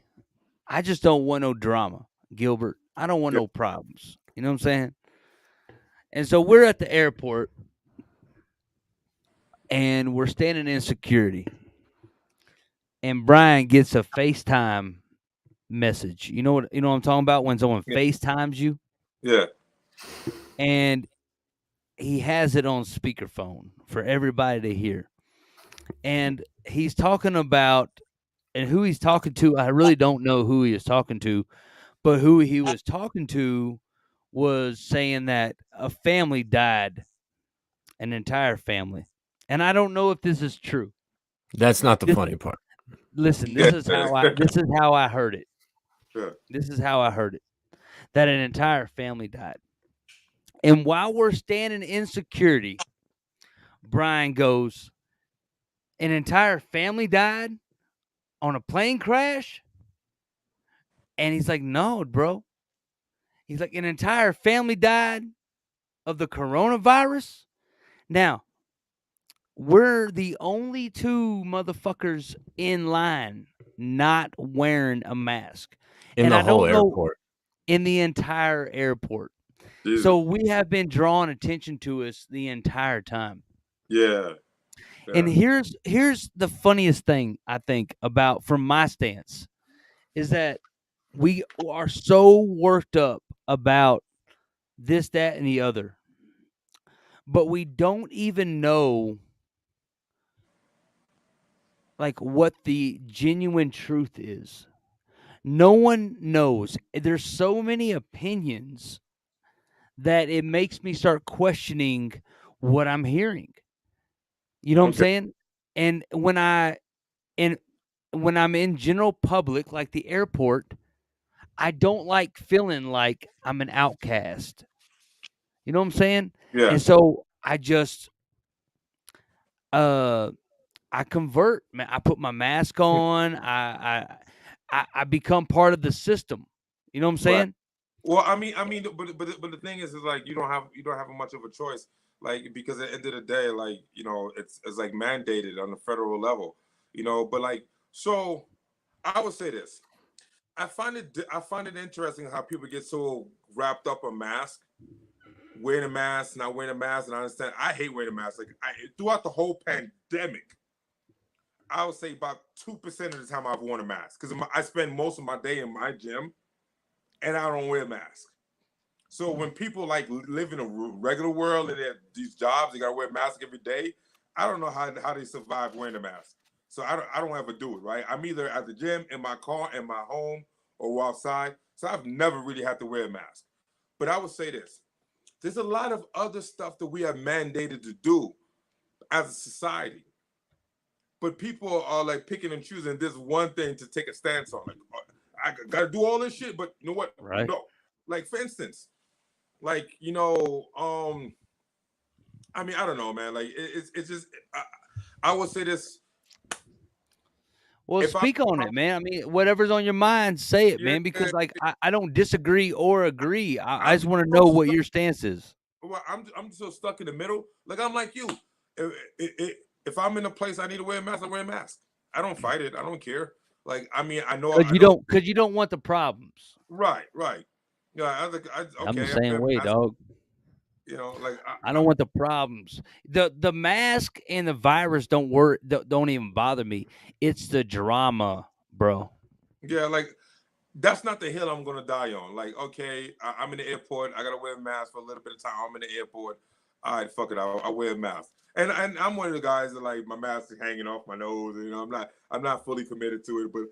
I just don't want no drama, Gilbert. I don't want Yeah. no problems. You know what I'm saying? And so we're at the airport, and we're standing in security, and Brian gets a FaceTime message. You know what I'm talking about when someone Yeah. FaceTimes you, Yeah. and he has it on speakerphone for everybody to hear. And he's talking about, and who he's talking to, I really don't know who he is talking to, but who he was talking to was saying that a family died, an entire family. And I don't know if this is true. That's not the This, funny part. listen, this is how I heard it. Yeah. This is how I heard it. That an entire family died. And while we're standing in security, Brian goes, an entire family died on a plane crash? And he's like, no, bro. He's like, an entire family died of the coronavirus? Now, we're the only two motherfuckers in line not wearing a mask. In And the I whole don't know, airport. in the entire airport. Jesus. So we have been drawing attention to us the entire time. Yeah. And here's the funniest thing I think about from my stance is that we are so worked up about this, that, and the other, but we don't even know like what the genuine truth is. No one knows. There's so many opinions that it makes me start questioning what I'm hearing. You know what I'm saying? And when I'm in general public, like the airport, I don't like feeling like I'm an outcast. You know what I'm saying? Yeah. And so I just I convert, man. I put my mask on. I become part of the system. You know what I'm saying? Right. Well, but the thing is like you don't have much of a choice, like because at the end of the day, like it's like mandated on the federal level, But like so, I would say this. I find it interesting how people get so wrapped up on mask, wearing a mask, not wearing a mask, and I understand. I hate wearing a mask. Like throughout the whole pandemic, I would say about 2% of the time I've worn a mask because I spend most of my day in my gym, and I don't wear a mask. So when people like live in a regular world and they have these jobs, they gotta wear a mask every day. I don't know how they survive wearing a mask. So I don't ever do it, right? I'm either at the gym, in my car, in my home, or outside. So I've never really had to wear a mask. But I would say this: there's a lot of other stuff that we are mandated to do as a society. But people are like picking and choosing this one thing to take a stance on. Like, I gotta do all this shit, but you know what? Right. No. Like for instance, like I mean, I don't know, man. Like it's just I would say this. Well, speak on it, man. I mean, whatever's on your mind, say it, man. Because like I don't disagree or agree. I just want to know what your stance is. Well, I'm so stuck in the middle. Like I'm like you. If I'm in a place I need to wear a mask, I wear a mask. I don't fight it. I don't care. Like I mean, I know because you don't want the problems. Right. Yeah, I'm the same way, dog. Like I don't want the problems. The mask and the virus don't even bother me. It's the drama, bro. Yeah, like that's not the hill I'm gonna die on. Like, okay, I'm in the airport. I gotta wear a mask for a little bit of time. I'm in the airport. All right, fuck it. I'll wear a mask. And I'm one of the guys that like my mask is hanging off my nose. And, I'm not fully committed to it. But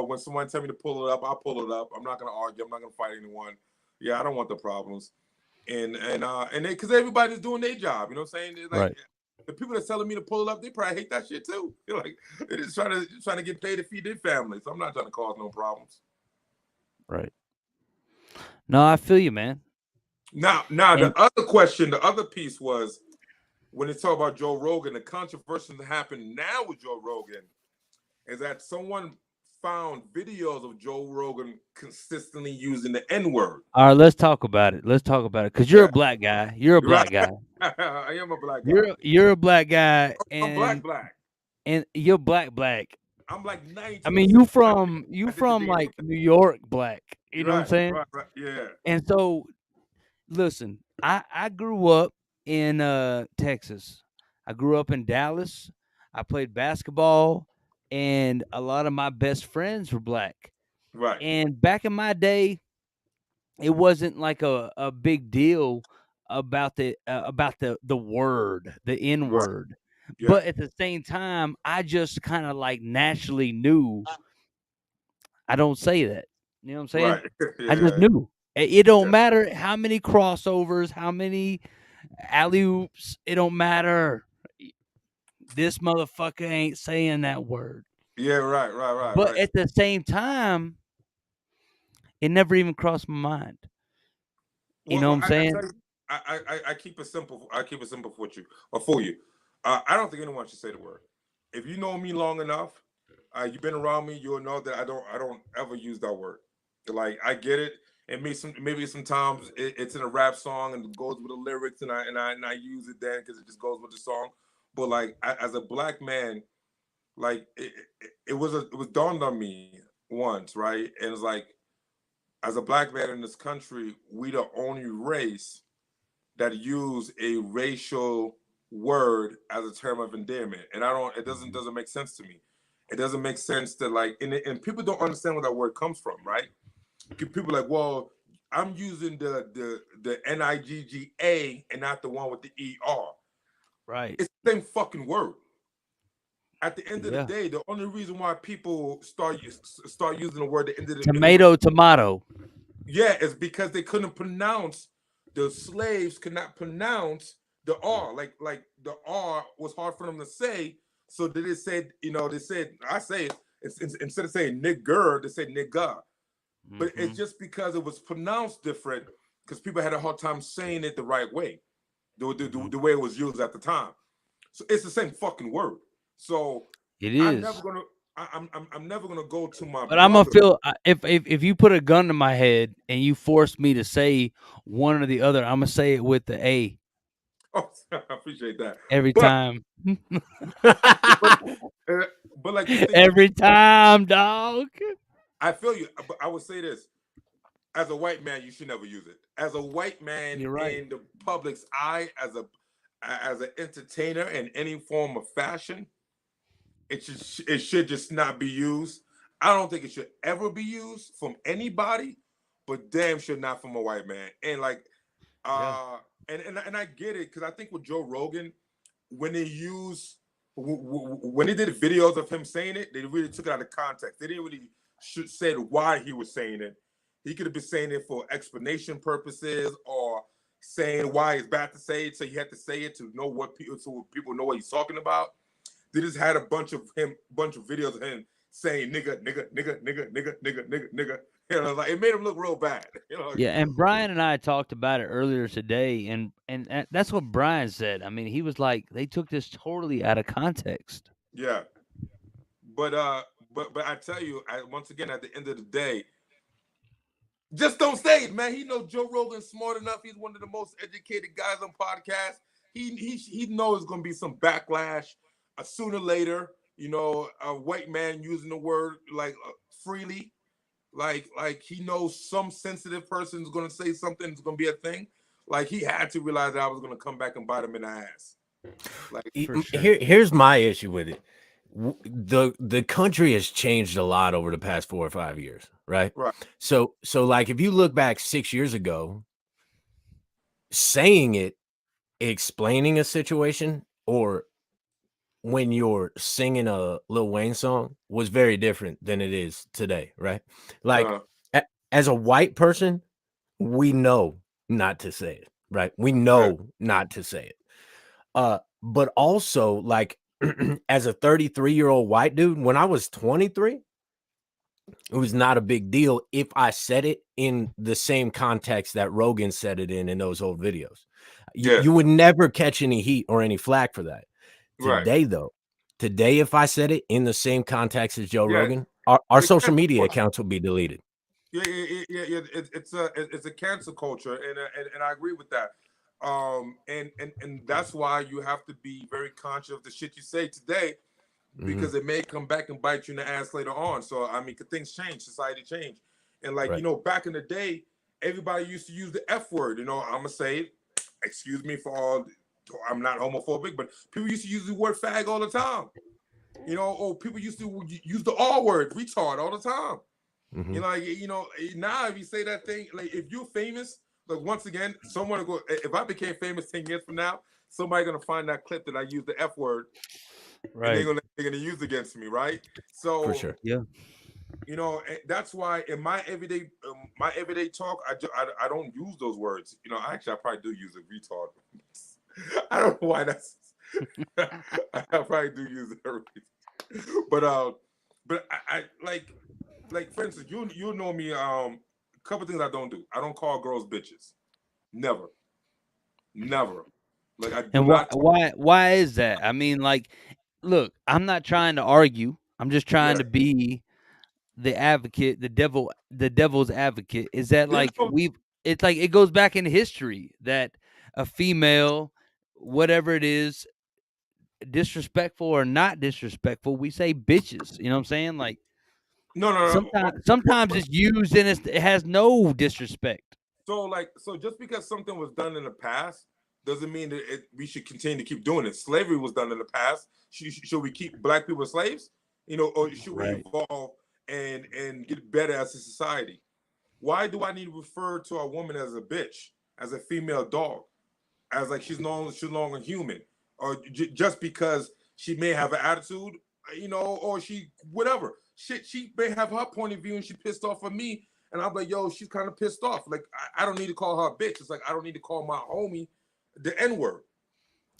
when someone tell me to pull it up, I'll pull it up. I'm not gonna argue. I'm not gonna fight anyone. Yeah, I don't want the problems. And because everybody's doing their job. You know what I'm saying? Like, right. The people that's telling me to pull it up, they probably hate that shit too. They're like, they're just trying to get paid to feed their family. So I'm not trying to cause no problems. Right. No, I feel you, man. Now, the other question, the other piece was, when they talk about Joe Rogan, the controversy that happened now with Joe Rogan is that someone found videos of Joe Rogan consistently using the N-word. All right, let's talk about it. Let's talk about it because you're a black guy. You're a black guy. I am a black guy. You're a black guy, I'm black. and you're black. I'm like 92%. I mean, you from like New York black. You know what I'm saying? Right, yeah. And so, listen, I grew up in Texas. I grew up in Dallas. I played basketball, and a lot of my best friends were black. Right. And back in my day, it wasn't like a big deal about the word, the N word. Right. Yeah. But at the same time, I just kind of like naturally knew I don't say that. You know what I'm saying? Right. Yeah. I just knew. It don't matter how many crossovers, how many alley oops. It don't matter. This motherfucker ain't saying that word. Yeah. Right. But at the same time, it never even crossed my mind. You know what I'm saying? I keep it simple. I keep it simple for you. I don't think anyone should say the word. If you know me long enough, you've been around me, you'll know that I don't ever use that word. Like, I get it, and maybe sometimes it's in a rap song and it goes with the lyrics, and I use it then because it just goes with the song. But like, as a black man, like it was dawned on me once, right? And it's like, as a black man in this country, we the only race that use a racial word as a term of endearment, and it doesn't make sense to me. It doesn't make sense to, like, and people don't understand where that word comes from, right? People are like, well, I'm using the NIGGA and not the one with the ER. Right. It's the same fucking word. At the end of the day, the only reason why people start using the word at the end of the tomato. Yeah, is because they couldn't pronounce. The slaves could not pronounce the R. Like the R was hard for them to say. So they said, I say it, instead of saying nigger, they said nigga. But it's just because it was pronounced different, because people had a hard time saying it the right way, the way it was used at the time. So it's the same fucking word. So it is. I'm never gonna go to my. But I'm gonna feel if you put a gun to my head and you force me to say one or the other, I'm gonna say it with the A. Oh, I appreciate that. Every time. But like every time, dog. I feel you, but I would say this: as a white man, you should never use it. As a white man, you're right. In the public's eye, as an entertainer in any form of fashion, it should just not be used. I don't think it should ever be used from anybody, but damn should not from a white man. And like, and I get it, because I think with Joe Rogan, when they did videos of him saying it, they really took it out of context. They didn't really say why he was saying it. He could have been saying it for explanation purposes, or saying why it's bad to say it, so he had to say it to know so people know what he's talking about. They just had a bunch of videos of him saying nigga. You know, like, it made him look real bad. You know? Yeah, and Brian and I talked about it earlier today, and that's what Brian said. I mean, he was like, they took this totally out of context. Yeah, but I tell you, once again, at the end of the day, just don't say it, man. He knows Joe Rogan's smart enough. He's one of the most educated guys on podcasts. He knows there's gonna be some backlash sooner or later. You know, a white man using the word like freely, like he knows some sensitive person is gonna say something. It's gonna be a thing. Like, he had to realize that I was gonna come back and bite him in the ass. Like, sure. Here's my issue with it. The country has changed a lot over the past 4 or 5 years, right? Right. So like, if you look back 6 years ago, saying it, explaining a situation, or when you're singing a Lil Wayne song was very different than it is today, right? Like, as a white person, we know not to say it, right? We know not to say it. But also, like, as a 33-year-old white dude, when I was 23, it was not a big deal if I said it in the same context that Rogan said it in those old videos. Yeah. You would never catch any heat or any flack for that. Right. Today, though, if I said it in the same context as Joe Yeah. Rogan, our social Exactly. media accounts will be deleted. Yeah. It's a cancel culture, and I agree with that. And that's why you have to be very conscious of the shit you say today, because it may come back and bite you in the ass later on. So I mean, things change, society change, and like Right. you know, back in the day, everybody used to use the F word. You know, I'm gonna say it. Excuse me for all. I'm not homophobic, but people used to use the word fag all the time. You know, or people used to use the R word, retard, all the time. You know, like, you know, now if you say that thing, like if you're famous, like once again, someone will go. If I became famous 10 years from now, somebody's gonna find that clip that I used the F word, and they're gonna use it against me, right? So For sure. Yeah. you know, that's why in my everyday talk, I don't use those words. You know, actually, I probably do use a retard. I don't know why that's. I probably do use it, but I like for instance, you know me. A couple things I don't do. I don't call girls bitches. Never, never. Like I do And not. why is that? I mean, like, look, I'm not trying to argue. I'm just trying Yeah. to be the advocate, the devil's advocate. Is that There's like no, it's like it goes back in history that a female, whatever it is, disrespectful or not disrespectful, we say bitches. You know what I'm saying? Like no. sometimes it's used and it has no disrespect. So just because something was done in the past doesn't mean that we should continue to keep doing it. Slavery was done in the past. Should we keep black people slaves? You know, or should we Right. evolve and get better as a society? Why do I need to refer to a woman as a bitch, as a female dog, as like she's no longer human, or just because she may have an attitude, you know, or she whatever shit, she may have her point of view and she pissed off at me, and I'm like, yo, she's kind of pissed off. Like I don't need to call her a bitch. It's like I don't need to call my homie the N word.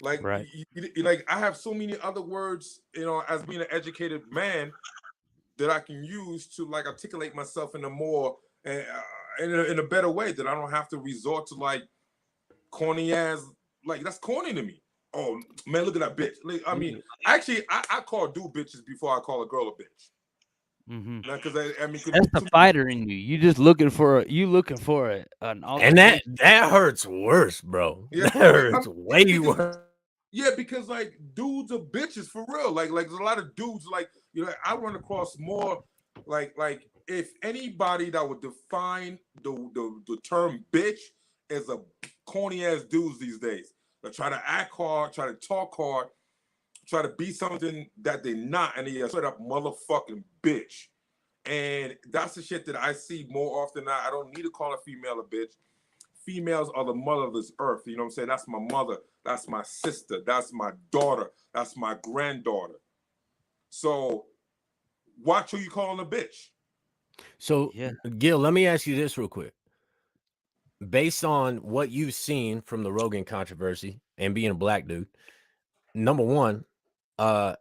Like Right. like I have so many other words, you know, as being an educated man that I can use to like articulate myself in a more in a better way, that I don't have to resort to like corny ass, like that's corny to me. Oh man, look at that bitch. Like, I mean, actually, I call dude bitches before I call a girl a bitch. Mm-hmm. Because I mean, That's the fighter in you. You just looking for an And that altercation. hurts worse, bro. yeah, That hurts way because, worse. yeah, because like dudes are bitches for real. Like there's a lot of dudes like, you know, I run across more like if anybody that would define the term bitch as a corny ass dudes these days that try to act hard, try to talk hard, try to be something that they're not, and they are straight up motherfucking bitch. And that's the shit that I see more often now. I don't need to call a female a bitch. Females are the mother of this earth. You know what I'm saying? That's my mother. That's my sister. That's my daughter. That's my granddaughter. So watch who you calling a bitch. So, Yeah. Gil, let me ask you this real quick. Based on what you've seen from the Rogan controversy and being a black dude, number one, to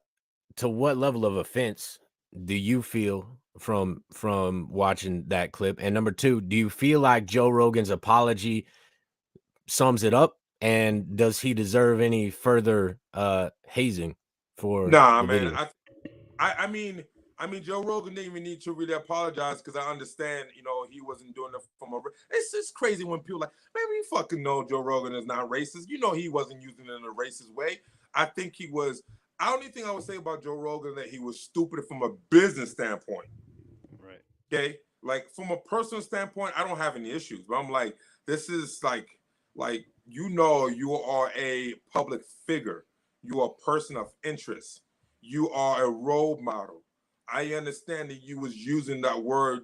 what level of offense do you feel from watching that clip? And number two, do you feel like Joe Rogan's apology sums it up? And does he deserve any further hazing for Nah, the man. video? I mean, Joe Rogan didn't even need to really apologize, because I understand, you know, he wasn't doing it from a. It's just crazy when people like, man, we fucking know Joe Rogan is not racist. You know, he wasn't using it in a racist way. I think he was. I only thing I would say about Joe Rogan that he was stupid from a business standpoint. Right. Okay, like from a personal standpoint, I don't have any issues. But I'm like, this is like you know, you are a public figure. You are a person of interest. You are a role model. I understand that you was using that word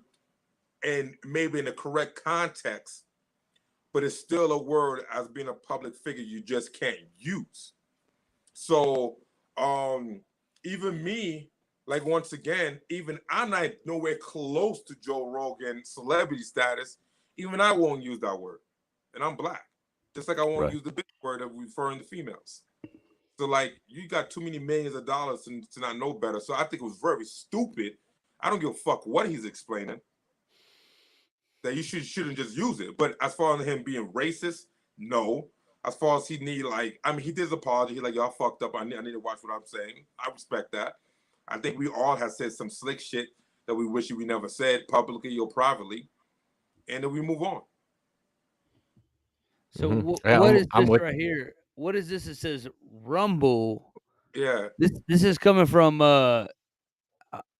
and maybe in the correct context, but it's still a word as being a public figure you just can't use. So even me, like once again, even I'm not nowhere close to Joe Rogan celebrity status. Even I won't use that word, and I'm black, just like I won't Right. use the big word of referring to females. So like you got too many millions of dollars to not know better. So I think it was very stupid. I don't give a fuck what he's explaining. That you shouldn't just use it. But as far as him being racist, no. As far as he need, like, I mean, he did his apology. He's like, y'all fucked up. I need to watch what I'm saying. I respect that. I think we all have said some slick shit that we wish we never said publicly or privately. And then we move on. So Yeah, what is I'm this with right here? What is this? It says Rumble. Yeah. This is coming from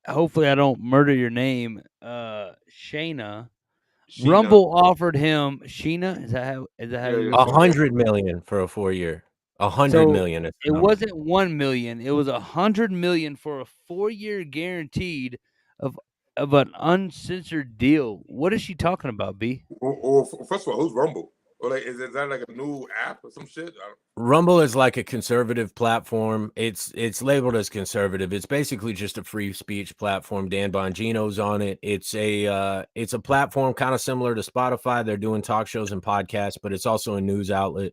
hopefully I don't murder your name, Shayna. Sheena. Rumble offered him Sheena. Is that how Yeah, you yeah, would say it? 100 million for a 4-year. 100 So million is the it number. wasn't 1 million. It was 100 million for a 4-year guaranteed of an uncensored deal. What is she talking about, B? Or first of all, who's Rumble? Or like, is that like a new app or some shit? Rumble is like a conservative platform. It's labeled as conservative. It's basically just a free speech platform. Dan Bongino's on it. It's a platform kind of similar to Spotify. They're doing talk shows and podcasts, but it's also a news outlet.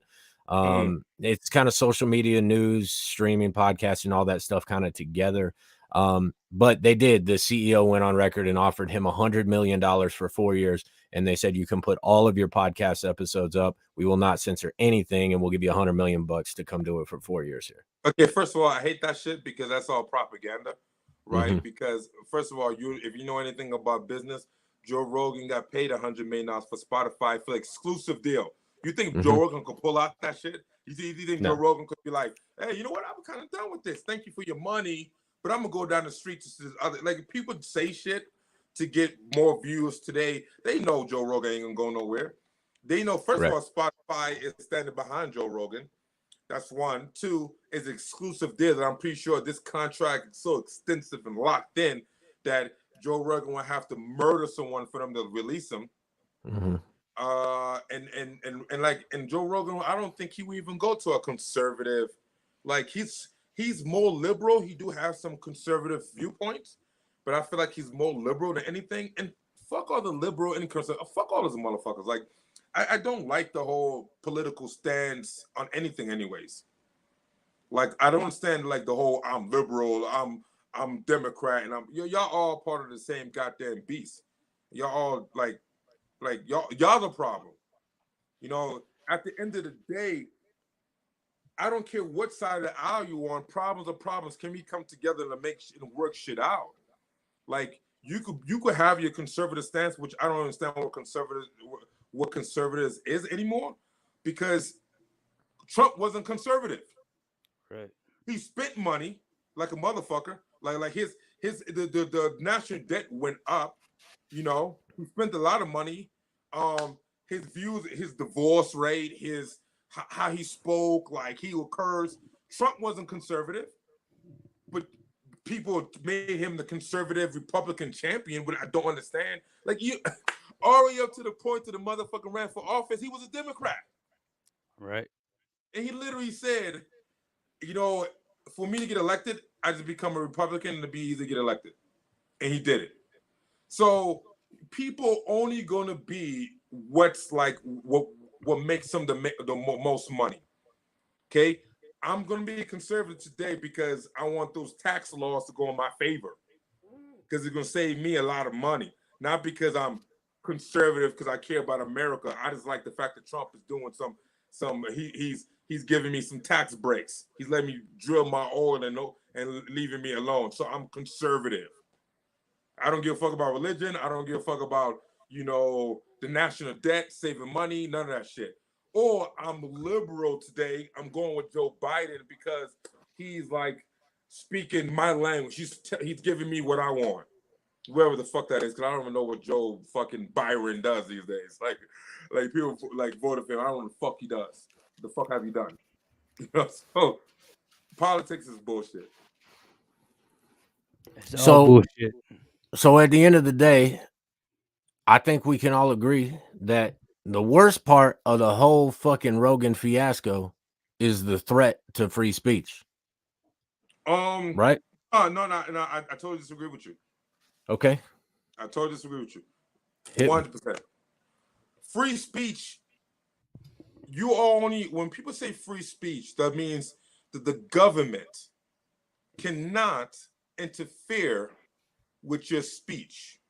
It's kind of social media, news, streaming, podcasts, and all that stuff kind of together. But the CEO went on record and offered him $100 million for 4 years. And they said, you can put all of your podcast episodes up. We will not censor anything. And we'll give you $100 million to come do it for 4 years here. Okay. First of all, I hate that shit because that's all propaganda, right? Because first of all, if you know anything about business, Joe Rogan got paid $100 million for Spotify for exclusive deal. You think Joe Rogan could pull out that shit? You think No. Joe Rogan could be like, hey, you know what? I'm kind of done with this. Thank you for your money, but I'm gonna go down the street to this other. Like, if people say shit to get more views today, they know Joe Rogan ain't gonna go nowhere. They know, first of all, Spotify is standing behind Joe Rogan. That's one. Two, is exclusive deal that I'm pretty sure this contract is so extensive and locked in that Joe Rogan will have to murder someone for them to release him. And Joe Rogan, I don't think he would even go to a conservative. Like, he's more liberal. He do have some conservative viewpoints, but I feel like he's more liberal than anything. And fuck all the liberal and conservative. Fuck all those motherfuckers. Like, I don't like the whole political stance on anything, anyways. Like, I don't understand like the whole I'm liberal, I'm Democrat, and y'all all part of the same goddamn beast. Y'all all like y'all the problem. You know, at the end of the day, I don't care what side of the aisle you on. Problems are problems. Can we come together to make shit and work shit out? Like, you could have your conservative stance, which I don't understand what conservatives is anymore, because Trump wasn't conservative. Right. He spent money like a motherfucker. Like the national debt went up. You know, he spent a lot of money. His views, his divorce rate, how he spoke, like he would curse. Trump wasn't conservative, but people made him the conservative Republican champion, but I don't understand. Like, you all the way up to the point to the motherfucker ran for office, he was a Democrat. Right. And he literally said, you know, for me to get elected, I just become a Republican and to be easy to get elected. And he did it. So people only gonna be what's like what makes them the most money. Okay, I'm gonna be a conservative today because I want those tax laws to go in my favor, because it's gonna save me a lot of money. Not because I'm conservative because I care about America. I just like the fact that Trump is doing he's giving me some tax breaks. He's letting me drill my oil and leaving me alone. So I'm conservative. I don't give a fuck about religion. I don't give a fuck about, you know, the national debt, saving money, none of that shit. Or I'm liberal today. I'm going with Joe Biden because he's like speaking my language. He's giving me what I want, wherever the fuck that is. Because I don't even know what Joe fucking Byron does these days. Like people like voted for him. I don't know what the fuck he does. What the fuck have you done? You know, so politics is bullshit. It's all bullshit. So at the end of the day, I think we can all agree that the worst part of the whole fucking Rogan fiasco is the threat to free speech. Right? No, I totally disagree with you. Okay. I totally disagree with you. 100%. Free speech, you only, when people say free speech, that means that the government cannot interfere with your speech.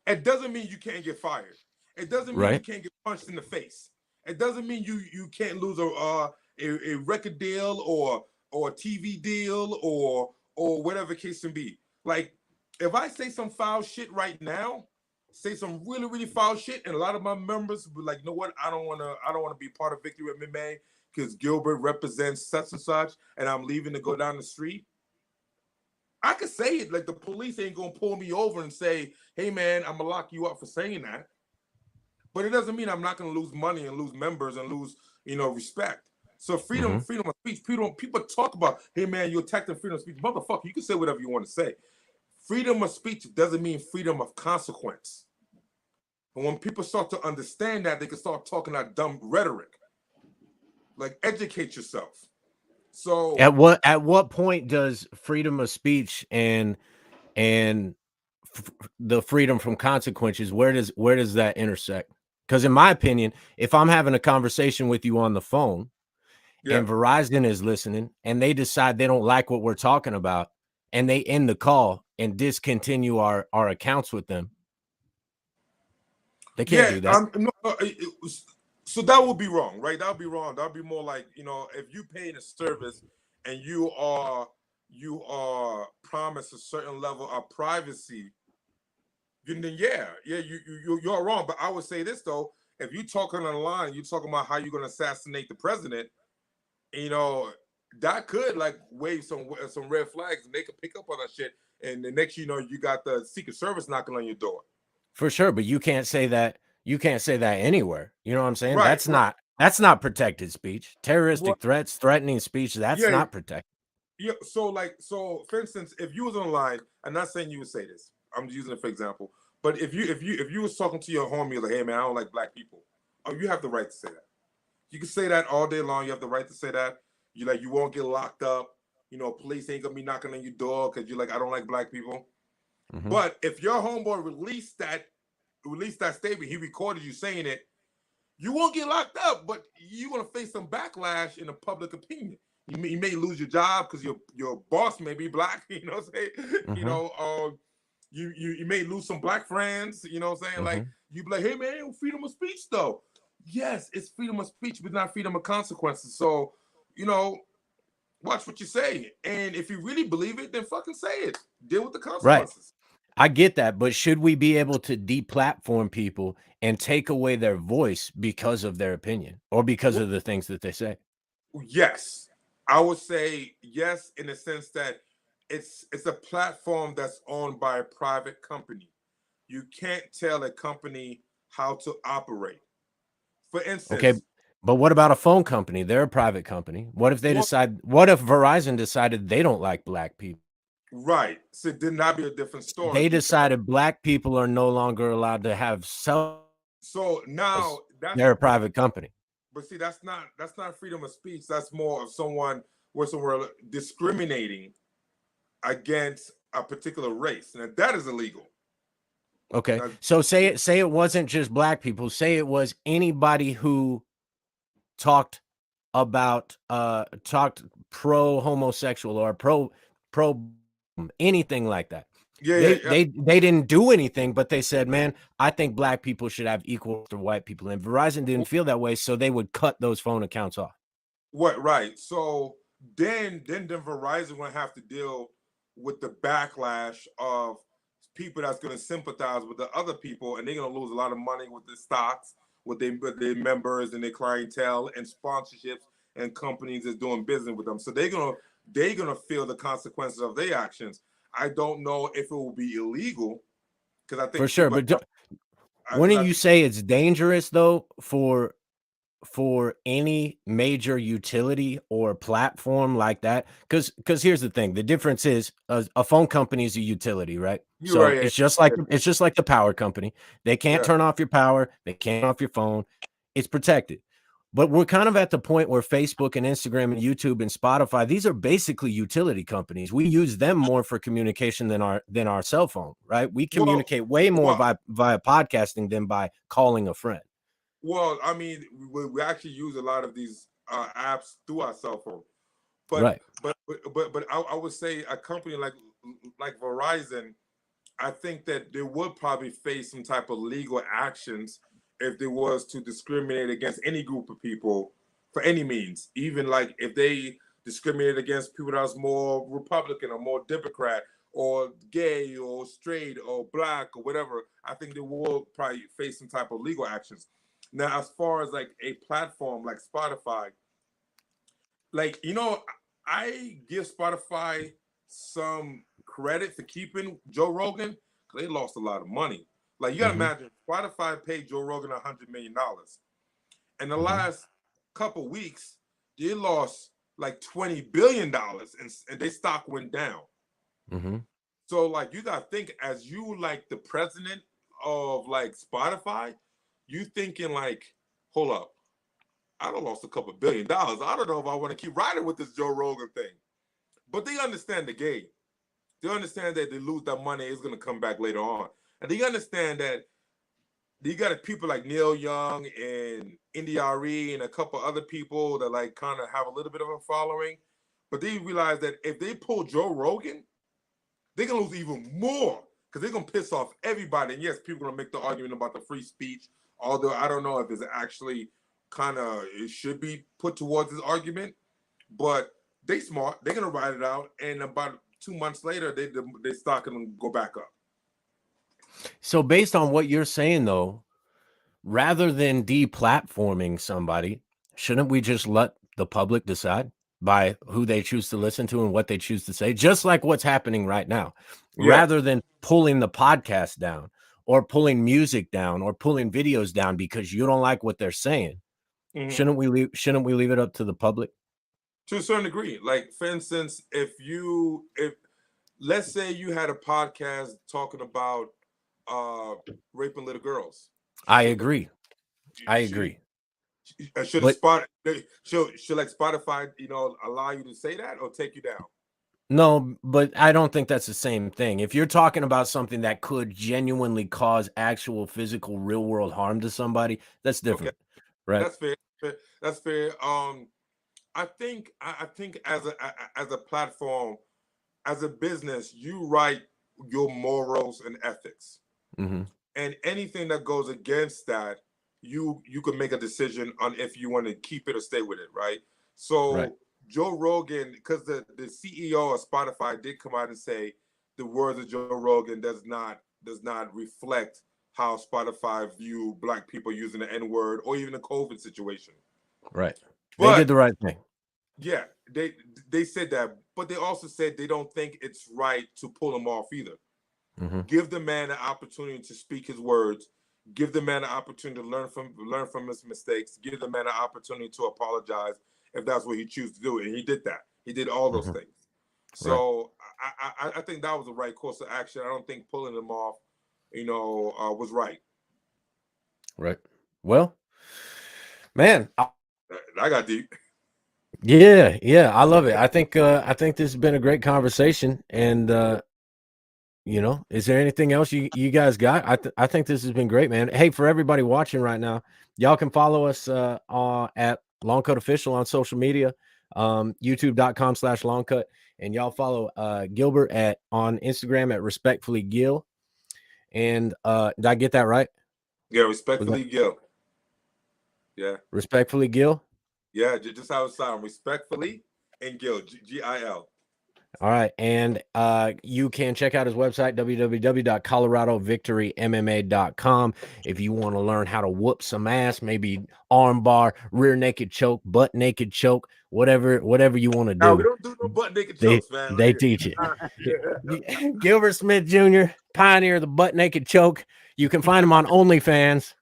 It doesn't mean you can't get fired. It doesn't mean you can't get punched in the face. It doesn't mean you can't lose a record deal or a TV deal or whatever case can be. Like, if I say some foul shit right now, say some really, really foul shit, and a lot of my members be like, you know what? I don't wanna be part of Victory MMA because Gilbert represents such and such, and I'm leaving to go down the street. I could say it. Like, the police ain't gonna pull me over and say, hey man, I'm gonna lock you up for saying that. But it doesn't mean I'm not gonna lose money and lose members and lose, respect. So freedom of speech. People talk about, hey man, you're attacking freedom of speech. Motherfucker, you can say whatever you want to say. Freedom of speech doesn't mean freedom of consequence. And when people start to understand that, they can start talking that dumb rhetoric. Like, educate yourself. So at what point does freedom of speech and the freedom from consequences, where does that intersect? Because in my opinion, if I'm having a conversation with you on the phone and Verizon is listening and they decide they don't like what we're talking about and they end the call and discontinue our accounts with them, they can't do that. So that would be wrong, right? That would be wrong. That would be more like, if you pay a service and you are promised a certain level of privacy, then you're wrong. But I would say this though: if you're talking on the line, you're talking about how you're going to assassinate the president, that could like wave some red flags, and they could pick up on that shit. And the next, you got the Secret Service knocking on your door. For sure, but you can't say that. You can't say that anywhere. You know what I'm saying? Right, that's not protected speech. Terroristic threats, threatening speech, that's not protected. Yeah. So for instance, if you was on the line, I'm not saying you would say this. I'm just using it for example. But if you was talking to your homie like, hey man, I don't like black people. Oh, you have the right to say that. You can say that all day long. You have the right to say that. You won't get locked up. Police ain't gonna be knocking on your door because you're like, I don't like black people. Mm-hmm. But if your homeboy released that statement, he recorded you saying it, you won't get locked up, but you're gonna face some backlash in the public opinion. You may lose your job because your boss may be black. You know what I'm saying? Mm-hmm. You may lose some black friends. You know what I'm saying? Mm-hmm. Like, you be like, hey man, freedom of speech though. Yes, it's freedom of speech, but not freedom of consequences. So, watch what you say. And if you really believe it, then fucking say it. Deal with the consequences. Right. I get that, but should we be able to deplatform people and take away their voice because of their opinion or because of the things that they say? Yes. I would say yes, in the sense that it's a platform that's owned by a private company. You can't tell a company how to operate. For instance, okay, but what about a phone company? They're a private company. What if they what if Verizon decided they don't like black people? Right. So then that'd be a different story. They decided black people are no longer allowed to have cell. So now they're a private company. But see, that's not freedom of speech. That's more of someone discriminating against a particular race. Now that is illegal. Okay. Now, so say it wasn't just black people. Say it was anybody who talked pro homosexual or pro anything like that. They didn't do anything, but they said, man, I think black people should have equal to white people. And Verizon didn't feel that way, so they would cut those phone accounts off. What? Right. So then Verizon will have to deal with the backlash of people that's going to sympathize with the other people, and they're going to lose a lot of money with the stocks, with their members and their clientele and sponsorships and companies that's doing business with them. So they're gonna feel the consequences of their actions. I don't know if it will be illegal, because I think for sure. But wouldn't you say it's dangerous though for any major utility or platform like that? Because here's the thing: the difference is a phone company is a utility, right? It's just like the power company. They can't turn off your power. They can't turn off your phone. It's protected. But we're kind of at the point where Facebook and Instagram and YouTube and Spotify, these are basically utility companies. We use them more for communication than our cell phone, right? We communicate way more via podcasting than by calling a friend. Well, I mean, we actually use a lot of these apps through our cell phone. But I would say a company like Verizon, I think that they would probably face some type of legal actions if they was to discriminate against any group of people for any means. Even like if they discriminate against people that's more Republican or more Democrat or gay or straight or black or whatever, I think they will probably face some type of legal actions. Now, as far as like a platform like Spotify, like, you know, I give Spotify some credit for keeping Joe Rogan because they lost a lot of money. Like, you got to imagine, Spotify paid Joe Rogan $100 million. In the last couple weeks, they lost like $20 billion and their stock went down. So, like, you got to think, as you, like, the president of, like, Spotify, you thinking, like, hold up, I done lost a couple $1 billion. I don't know if I want to keep riding with this Joe Rogan thing. But they understand the game. They understand that they lose that money, it's going to come back later on. And they understand that you got people like Neil Young and Indy Ari and a couple other people that like kind of have a little bit of a following. But they realize that if they pull Joe Rogan, they're going to lose even more because they're going to piss off everybody. And yes, people are going to make the argument about the free speech, although I don't know if it's actually kind of, it should be put towards this argument. But they smart. They're going to ride it out. And about 2 months later, they stock and go back up. So based on what you're saying, though, rather than deplatforming somebody, shouldn't we just let the public decide by who they choose to listen to and what they choose to say, just like what's happening right now, rather than pulling the podcast down or pulling music down or pulling videos down because you don't like what they're saying? Shouldn't we leave it up to the public? To a certain degree. Like, for instance, if let's say you had a podcast talking about raping little girls. I agree. Should like Spotify, you know, allow you to say that or take you down? No, but I don't think that's the same thing. If you're talking about something that could genuinely cause actual physical real world harm to somebody, that's different. Okay. Right? That's fair. I think as a platform, as a business, you write your morals and ethics. And anything that goes against that, you can make a decision on if you want to keep it or stay with it, right? So Joe Rogan, because the CEO of Spotify did come out and say the words of Joe Rogan does not reflect how Spotify view Black people using the N-word or even the COVID situation. Right. But they did the right thing. Yeah, they said that, but they also said they don't think it's right to pull him off either. Give the man an opportunity to speak his words. Give the man an opportunity to learn from his mistakes. Give the man an opportunity to apologize if that's what he chooses to do. And he did that. He did all those things. So I think that was the right course of action. I don't think pulling him off, you know, was right. Right. Well, man, I got deep. Yeah, I love it. I think this has been a great conversation, and you know, is there anything else you guys got? I think this has been great, man. Hey, for everybody watching right now, y'all can follow us at Longcut Official on social media, youtube.com/longcut, and y'all follow Gilbert on Instagram at Respectfully Gil. And did I get that right? Yeah, Respectfully Gil. Yeah. Respectfully Gil? Yeah, just how it sounds. Respectfully and Gil, Gil. All right. And you can check out his website, www.coloradovictorymma.com. If you want to learn how to whoop some ass, maybe arm bar, rear naked choke, butt naked choke, whatever you want to do. No, we don't do no butt naked chokes, man. They teach it. Gilbert Smith Jr., pioneer of the butt naked choke. You can find him on OnlyFans.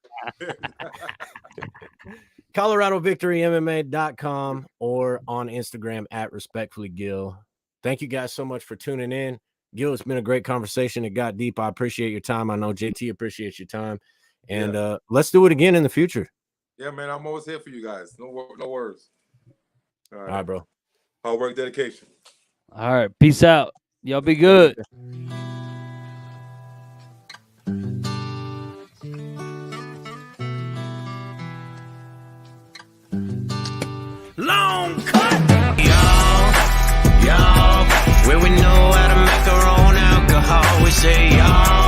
ColoradoVictoryMMA.com or on Instagram at Respectfully Gil. Thank you guys so much for tuning in. Gil, it's been a great conversation. It got deep. I appreciate your time. I know JT appreciates your time. And let's do it again in the future. Yeah, man. I'm always here for you guys. No worries. All right, bro. Hard work, dedication. All right. Peace out. Y'all be good. Long cut, y'all, where we know how to make our own alcohol. We say, y'all.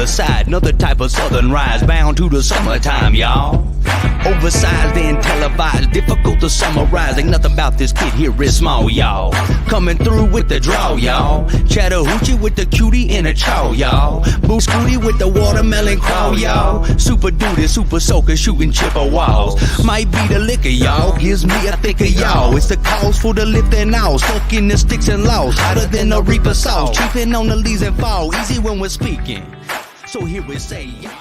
other side, another type of southern rise, bound to the summertime, y'all. Oversized and televised, difficult to summarize. Ain't nothing about this kid here is small, y'all. Coming through with the draw, y'all. Chattahoochee with the cutie in a chow, y'all. Boo Scooty with the watermelon crawl, y'all. Super duty, super soaker, shooting chipper walls. Might be the liquor, y'all. Gives me a thicker, y'all. It's the cause for the lifting out. Stuck in the sticks and laws. Hotter than the reaper sauce. Chiefing on the leaves and fall. Easy when we're speaking. So here we say, y'all.